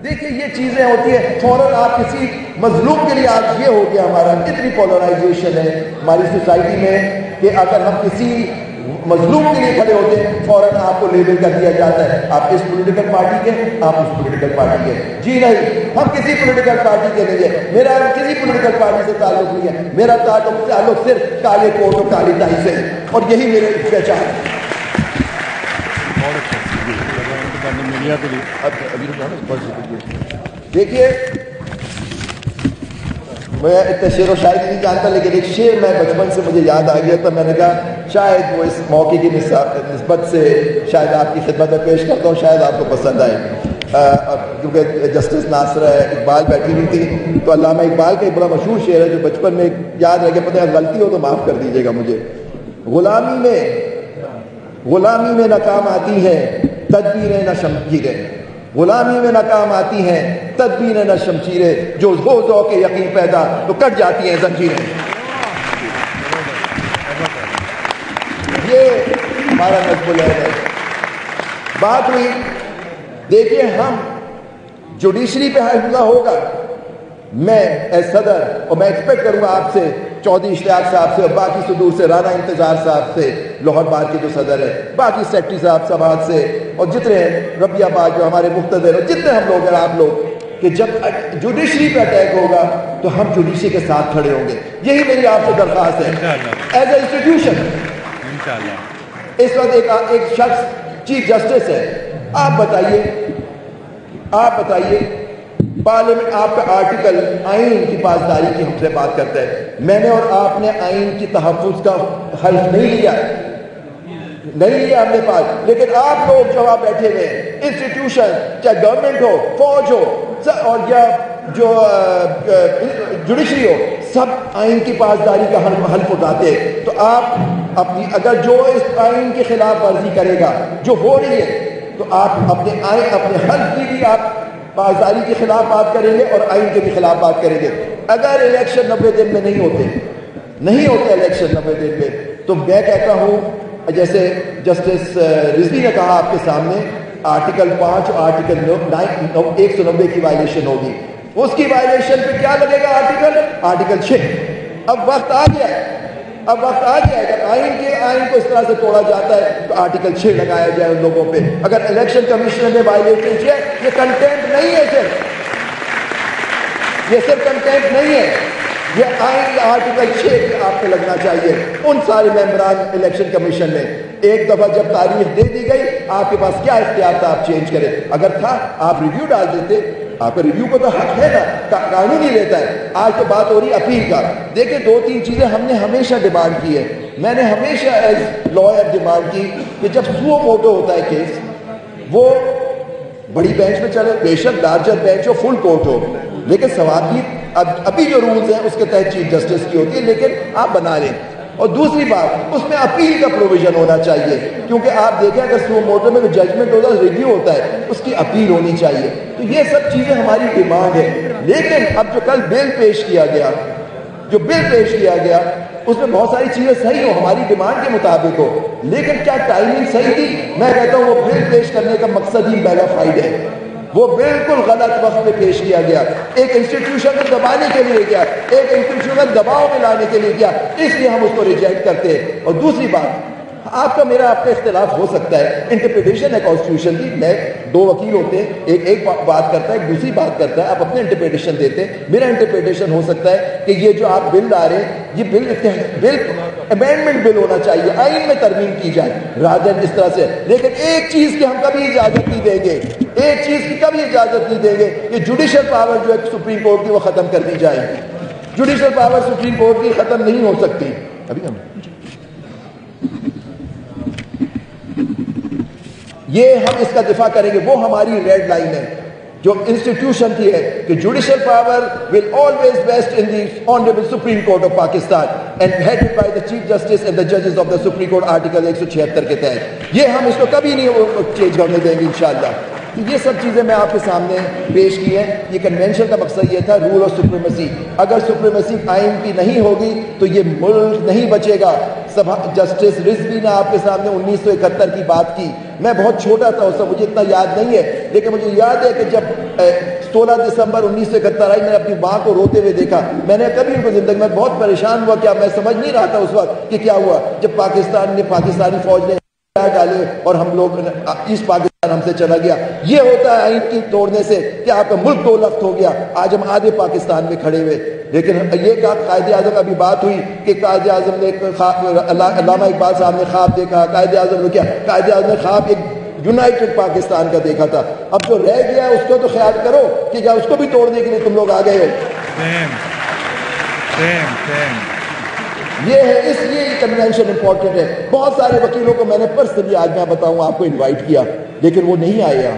دیکھیے یہ چیزیں ہوتی ہیں فوراً آپ کسی مظلوم کے لیے, آج یہ ہو گیا ہمارا اتنی پولرائزیشن ہے ہماری سوسائٹی میں کہ اگر ہم کسی مظلوم کے لیے کھڑے ہوتے ہیں فوراً آپ کو لیبل کر دیا جاتا ہے, آپ اس پولیٹیکل پارٹی کے, آپ اس پولیٹیکل پارٹی کے. جی نہیں, ہم کسی پولیٹیکل پارٹی کے نہیں ہیں, میرا کسی پولیٹیکل پارٹی سے تعلق نہیں ہے, میرا تعلق صرف کالے کوٹ اور کالی ٹائی سے ہے, اور یہی میرے پہچان ہے. دیکھیے میں اتنے شعر و شاعری نہیں جانتا, لیکن ایک شعر میں بچپن سے مجھے یاد آ گیا تھا, میں نے کہا شاید وہ اس موقع کی نسبت سے شاید آپ کی خدمت میں پیش کرتا ہوں, شاید آپ کو پسند آئے. کیونکہ جسٹس ناصرہ اقبال بیٹھی ہوئی تھی, تو علامہ اقبال کا ایک بڑا مشہور شعر ہے جو بچپن میں یاد رہ گیا, پتہ ہے غلطی ہو تو معاف کر دیجیے گا مجھے. غلامی میں ناکام آتی ہیں تدبیریں نہ شمشیریں, غلامی میں ناکام آتی ہیں تدبیریں نہ شمشیریں, جو ہو ذوق یقین پیدا تو کٹ جاتی ہیں زنجیریں. یہ ہمارا نظم العین ہے. بات ہوئی, دیکھیے ہم جوڈیشری پہ حملہ ہوگا, میں ایز صدر, اور میں ایکسپیکٹ کروں گا آپ سے, چودھری اشتیاق صاحب سے, اور باقی صدور سے, رانا انتظار صاحب سے, لاہور بار کے جو صدر ہے, باقی سیکٹری صاحب سماج سے, اور جتنے ربیہ باغ جو ہمارے مقتدر, اور جتنے ہم لوگ ہیں آپ لوگ, کہ جب جوڈیشری پہ اٹیک ہوگا تو ہم جوڈیشری کے ساتھ کھڑے ہوں گے. یہی میری آپ سے درخواست ہے ایز اے انسٹیٹیوشن. اس وقت ایک شخص چیف جسٹس ہے, آپ بتائیے پارلیمنٹ آپ کا آرٹیکل آئین کی پاسداری کی ہم سے بات کرتا ہے. میں نے اور آپ نے آئین کی تحفظ کا حلف نہیں لیا ہم نے پاس, لیکن آپ لوگ جو آپ بیٹھے ہوئے ہیں, انسٹیٹیوشن چاہے گورنمنٹ ہو, فوج ہو, اور یا جو جوڈیشری ہو, سب آئین کی پاسداری کا حلف اٹھاتے ہیں. تو آپ اپنی, اگر جو اس آئین کی خلاف ورزی کرے گا جو ہو رہی ہے, تو آپ اپنے حلف کی بھی آپ پاسداری کے خلاف بات کریں گے اور آئین کے بھی خلاف بات کریں گے. اگر الیکشن 90 دن میں نہیں ہوتے الیکشن 90 دن میں, تو میں کہتا ہوں جیسے جسٹس رضوی نے کہا آپ کے سامنے, آرٹیکل 5 اور آرٹیکل 190 کی وائلیشن ہوگی. اس کی وائلیشن پہ کیا لگے گا؟ آرٹیکل 6. اب وقت آ گیا ہے اب وقت آ گیا ہے آئین کو اس طرح سے توڑا جاتا ہے تو آرٹیکل 6 لگایا جائے ان لوگوں پہ. اگر الیکشن کمیشن نے وائلیشن کیا یہ کنٹینٹ نہیں ہے، صرف کنٹینٹ نہیں ہے، یہ آئین آرٹیکل 6 آپ کو لگنا چاہیے. ان سارے ممبران الیکشن کمیشن نے ایک دفعہ جب تاریخ دے دی گئی آپ کے پاس کیا اختیار تھا آپ چینج کریں؟ اگر تھا آپ ریویو ڈال دیتے. آپ کا ریویو کو تو حق ہے نا، قانون ہی لیتا ہے. آج تو بات ہو رہی اپیل کا. دیکھیں 2-3 چیزیں ہم نے ہمیشہ ڈیمانڈ کی ہے. میں نے ہمیشہ ایز لائر ڈیمانڈ کی کہ جب سو موٹو ہوتا ہے کیس وہ بڑی بینچ میں چلے، بے شک لارجر بینچ ہو، فل کورٹ ہو، لیکن ثواب بھی ابھی جو رولز ہیں اس کے تحت چیف جسٹس کی ہوتی ہے، لیکن آپ بنا لیں. اور دوسری بات اس میں اپیل کا پروویژن ہونا چاہیے، کیونکہ آپ دیکھیں اگر سو موٹو میں جو ججمنٹ ہوتا ہے ریویو ہوتا ہے اس کی اپیل ہونی چاہیے. تو یہ سب چیزیں ہماری ڈیمانڈ ہے. لیکن اب جو کل بل پیش کیا گیا اس میں بہت ساری چیزیں صحیح ہو، ہماری ڈیمانڈ کے مطابق ہو، لیکن کیا ٹائمنگ صحیح تھی؟ میں کہتا ہوں وہ بل پیش کرنے کا مقصد ہی بیلافائڈ ہے. وہ بالکل غلط وقت پہ پیش کیا گیا، ایک انسٹیٹیوشن کو دبانے کے لیے کیا، ایک انسٹیٹیوشن دباؤ میں لانے کے لیے کیا، اس لیے ہم اس کو ریجیکٹ کرتے ہیں. اور دوسری بات، آپ کا اختلاف ہو سکتا ہے، انٹرپریٹیشن ہے کانسٹیٹیوشن کی. میں 2 وکیل ہوتے ہیں، ایک بات کرتا ہے، ایک دوسری بات کرتا ہے، آپ اپنے انٹرپریٹیشن دیتے ہیں. میرا انٹرپریٹیشن ہو سکتا ہے کہ یہ جو آپ بل لا رہے ہیں یہ بل امینڈمنٹ بل ہونا چاہیے، آئین میں ترمیم کی جائے رادر اس طرح سے. لیکن ایک چیز کی ہم کبھی اجازت نہیں دیں گے، کہ جوڈیشل پاور جو ہے سپریم کورٹ کی وہ ختم کر دی جائے. جوڈیشل پاور سپریم کورٹ کی ختم نہیں ہو سکتی. ابھی ہم اس کا دفاع کریں گے. وہ ہماری ریڈ لائن ہے جو انسٹیٹیوشن کی ہے کہ judicial power will always vest in the honourable Supreme Court of Pakistan and headed by the chief justice and the ججز of the Supreme Court article 176 کے تحت. یہ ہم اس کو کبھی نہیں چینج کرنے دیں گے انشاءاللہ. یہ سب چیزیں میں آپ کے سامنے پیش کی ہیں. یہ کنونشن کا مقصد یہ تھا رول آف سپریمیسی. اگر سپریمیسی قائم کی نہیں ہوگی تو یہ ملک نہیں بچے گا. جسٹس رضوی نے آپ کے سامنے 1971 کی بات کی. میں بہت چھوٹا تھا اس وقت، مجھے اتنا یاد نہیں ہے، لیکن مجھے یاد ہے کہ جب 16 دسمبر 1971 آئی میں نے اپنی ماں کو روتے ہوئے دیکھا. میں نے کبھی ان کو زندگی میں بہت پریشان ہوا، کیا میں سمجھ نہیں رہا تھا اس وقت کہ کیا ہوا جب پاکستانی فوج نے ڈالے اور ہم لوگ ایسٹ پاکستان ہم سے چلا گیا. یہ ہوتا ہے آئین کی توڑنے سے کہ آپ کا ملک 2 لخت ہو گیا. آج ہم آدھے پاکستان میں کھڑے ہوئے. لیکن یہ کہا قائد اعظم ابھی بات ہوئی کہ قائد اعظم نے علامہ اقبال صاحب نے خواب دیکھا. قائد اعظم نے کیا؟ قائد اعظم نے خواب ایک یونائٹڈ پاکستان کا دیکھا تھا. اب جو رہ گیا اس کو تو خیال کرو کہ کیا اس کو بھی توڑنے کے لیے تم لوگ آ گئے ہو. یہ ہے، اس لیے یہ کنونشن امپورٹنٹ ہے. بہت سارے وکیلوں کو میں نے پرسنلی آج میں بتاؤں آپ کو انوائٹ کیا، لیکن وہ نہیں آئے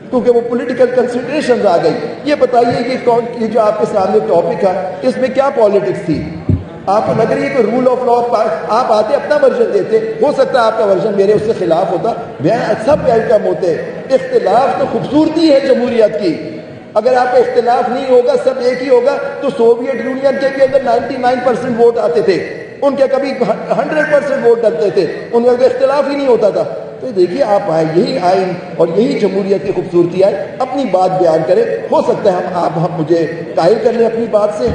کیونکہ وہ پولیٹیکل کنسیڈریشن آ گئی. یہ بتائیے کہ یہ جو آپ کے سامنے ٹاپک ہے اس میں کیا پالیٹکس تھی؟ آپ کو لگ رہی ہے کہ رول آف لا آپ آتے اپنا ورژن دیتے، ہو سکتا ہے آپ کا ورژن میرے اس سے خلاف ہوتا. سب ویلکم ہوتے. اختلاف تو خوبصورتی ہے جمہوریت کی. اگر آپ کا اختلاف نہیں ہوگا، سب ایک ہی ہوگا، تو سوویت یونین کے بھی اندر 99% ووٹ آتے تھے، ان کے کبھی 100% ووٹ ڈلتے تھے، ان کا اختلاف ہی نہیں ہوتا تھا. تو دیکھیے آپ آئے، یہی آئین اور یہی جمہوریت کی خوبصورتی ہے. اپنی بات بیان کریں. ہو سکتا ہے آپ مجھے قائل کر لیں اپنی بات سے،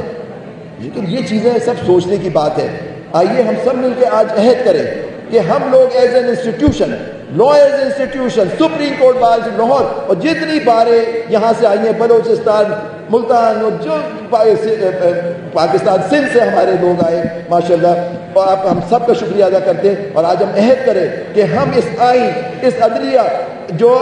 لیکن یہ چیزیں سب سوچنے کی بات ہے. آئیے ہم سب مل کے آج عہد کریں کہ ہم لوگ as an institution, lawyers institution, supreme court bar Lahore اور جتنی باریں یہاں سے آئی ہیں، بلوچستان، ملتان اور جو پاکستان سندھ سے ہمارے لوگ آئے ماشاءاللہ، اور آپ ہم سب کا شکریہ ادا کرتے ہیں. اور آج ہم عہد کریں کہ ہم اس آئین، اس عدلیہ جو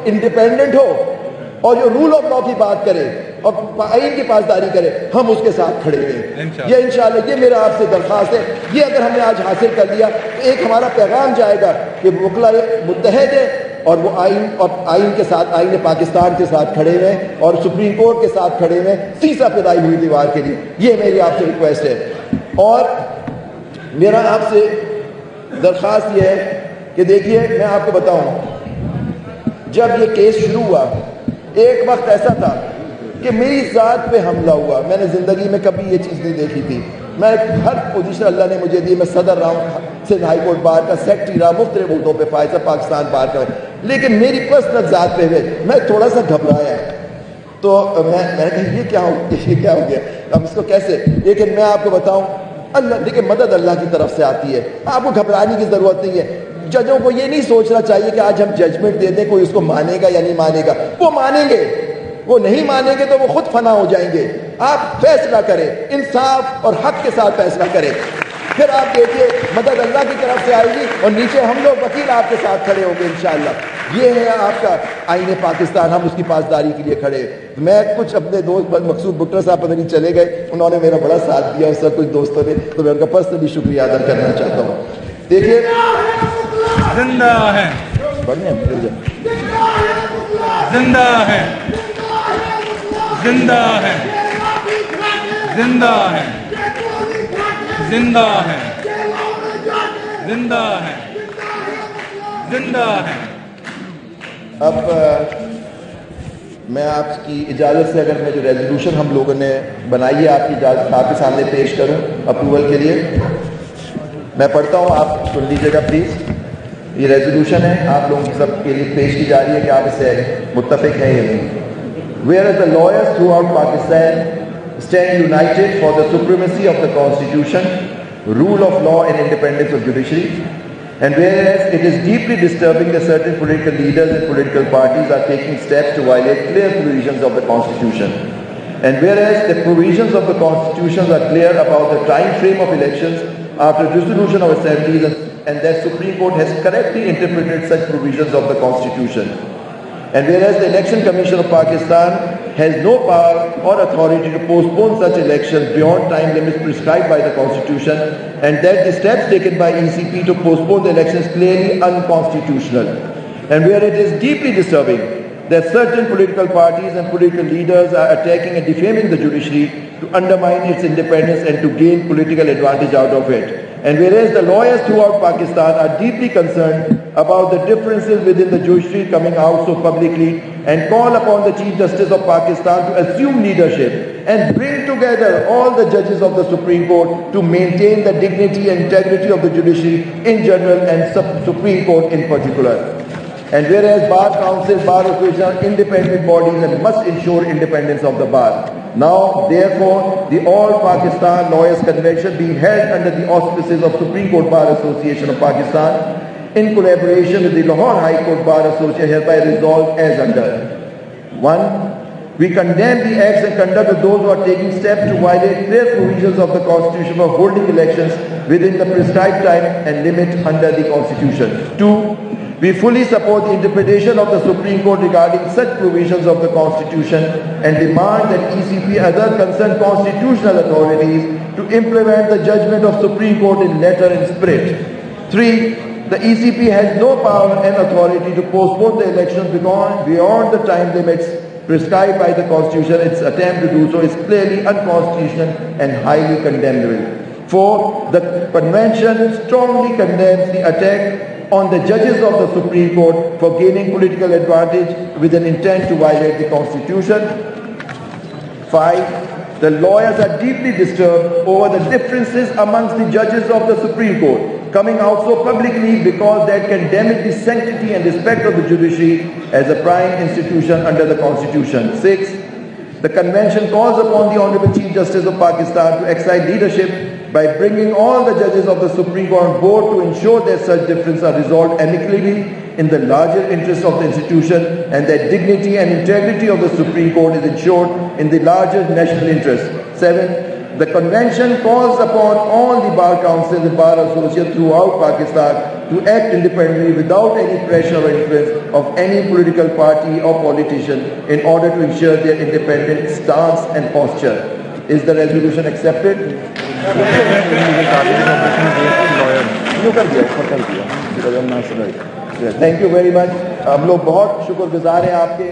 انڈیپینڈنٹ ہو اور جو رول آف لا کی بات کرے اور آئین کی پاسداری کرے، ہم اس کے ساتھ کھڑے ہیں. یہ انشاءاللہ یہ میرا آپ سے درخواست ہے. یہ اگر ہم نے آج حاصل کر لیا تو ایک ہمارا پیغام جائے گا کہ وکلا متحد ہے اور وہ آئین کے ساتھ، آئین پاکستان کے ساتھ کھڑے ہوئے اور سپریم کورٹ کے ساتھ کھڑے ہوئے سیسا پھیلائی ہوئی دیوار کے لیے. یہ میری آپ سے ریکویسٹ ہے. اور میرا آپ سے درخواست یہ ہے کہ دیکھیے میں آپ کو بتاؤں، جب یہ کیس شروع ہوا ایک وقت ایسا تھا کہ میری ذات پہ حملہ ہوا. میں نے زندگی میں کبھی یہ چیز نہیں دیکھی تھی. میں ہر پوزیشن اللہ نے مجھے دی. میں صدر رہا ہوں سندھ ہائی کورٹ بار کا، سیکرٹری رہا مختلف عہدوں پہ، فائزہ پاکستان بار کا. لیکن میری پرسنل ذات پہ ہوئے میں تھوڑا سا گھبرایا. تو میں نے کہا یہ کیا ہو گیا، اب اس کو کیسے. لیکن میں آپ کو بتاؤں اللہ دیکھیں مدد اللہ کی طرف سے آتی ہے, آپ کو گھبرانے کی ضرورت نہیں ہے. ججوں کو یہ نہیں سوچنا چاہیے کہ آج ہم ججمنٹ دے دیں کوئی اس کو مانے گا یا نہیں مانے گا. وہ مانیں گے, وہ نہیں مانیں گے تو وہ خود فنا ہو جائیں گے. آپ فیصلہ کریں, انصاف اور حق کے ساتھ فیصلہ کریں, پھر آپ دیکھیے مدد اللہ کی طرف سے آئے گی اور نیچے ہم لوگ وکیل آپ کے ساتھ کھڑے ہوں گے انشاءاللہ. یہ ہے آپ کا آئین پاکستان, ہم اس کی پاسداری کے لیے کھڑے. میں کچھ اپنے دوست مقصود بٹر صاحب پتہ نہیں چلے گئے, انہوں نے میرا بڑا ساتھ دیا, اس سے کچھ دوستوں نے, تو میں ان کا پرسنلی شکریہ ادا کرنا چاہتا ہوں. دیکھیے زندہ ہے, زندہ ہے, زندہ ہے, زندہ ہے, زندہ ہے, زندہ ہے, زندہ ہے. اب میں آپ کی اجازت سے اگر میں جو ریزولوشن ہم لوگوں نے بنائی ہے آپ کی اجازت آپ کے سامنے پیش کروں اپروول کے لیے. میں پڑھتا ہوں, آپ سن لیجیے گا پلیز. یہ ریزولوشن ہے, آپ لوگوں سب کے لیے پیش کی جا رہی ہے کہ آپ اس سے متفق ہیں یا نہیں. Whereas the lawyers throughout Pakistan stand united for the supremacy of the Constitution, rule of law and independence of judiciary, and whereas it is deeply disturbing that certain political leaders and political parties are taking steps to violate clear provisions of the Constitution, and whereas the provisions of the Constitution are clear about the time frame of elections after dissolution of assemblies, and that Supreme Court has correctly interpreted such provisions of the Constitution, and whereas the Election Commission of Pakistan has no power or authority to postpone such elections beyond time limits prescribed by the Constitution, and that the steps taken by ECP to postpone the elections clearly unconstitutional, and where it is deeply disturbing that certain political parties and political leaders are attacking and defaming the judiciary to undermine its independence and to gain political advantage out of it. And whereas the lawyers throughout Pakistan are deeply concerned about the differences within the judiciary coming out so publicly, and call upon the Chief Justice of Pakistan to assume leadership and bring together all the judges of the Supreme Court to maintain the dignity and integrity of the judiciary in general and Supreme Court in particular. And whereas Bar Council, Bar Association are independent bodies and must ensure independence of the bar. Now, therefore, the All Pakistan Lawyers Convention being held under the auspices of Supreme Court Bar Association of Pakistan in collaboration with the Lahore High Court Bar Association hereby resolved as under. 1. We condemn the acts and conduct of those who are taking steps to violate clear provisions of the Constitution for holding elections within the prescribed time and limit under the Constitution. 2. We fully support the interpretation of the Supreme Court regarding such provisions of the Constitution and demand that ECP and other concerned constitutional authorities to implement the judgment of Supreme Court in letter and spirit. 3. The ECP has no power and authority to postpone the elections beyond the time limits prescribed by the Constitution. Its attempt to do so is clearly unconstitutional and highly condemnable. 4. The Convention strongly condemns the attack on the judges of the Supreme Court for gaining political advantage with an intent to violate the Constitution. 5. The lawyers are deeply disturbed over the differences amongst the judges of the Supreme Court coming out so publicly, because that can damage the sanctity and respect of the judiciary as a prime institution under the Constitution. 6. The Convention calls upon the Honorable Chief Justice of Pakistan to exercise leadership by bringing all the judges of the Supreme Court on board to ensure that such differences are resolved amicably in the larger interests of the institution, and that dignity and integrity of the Supreme Court is ensured in the larger national interest. 7. The Convention calls upon all the Bar Councils and Bar Associations throughout Pakistan to act independently without any pressure or influence of any political party or politician in order to ensure their independent stance and posture. Is the resolution accepted? Thank you very much. ہم لوگ بہت شکر گزار ہیں آپ کے.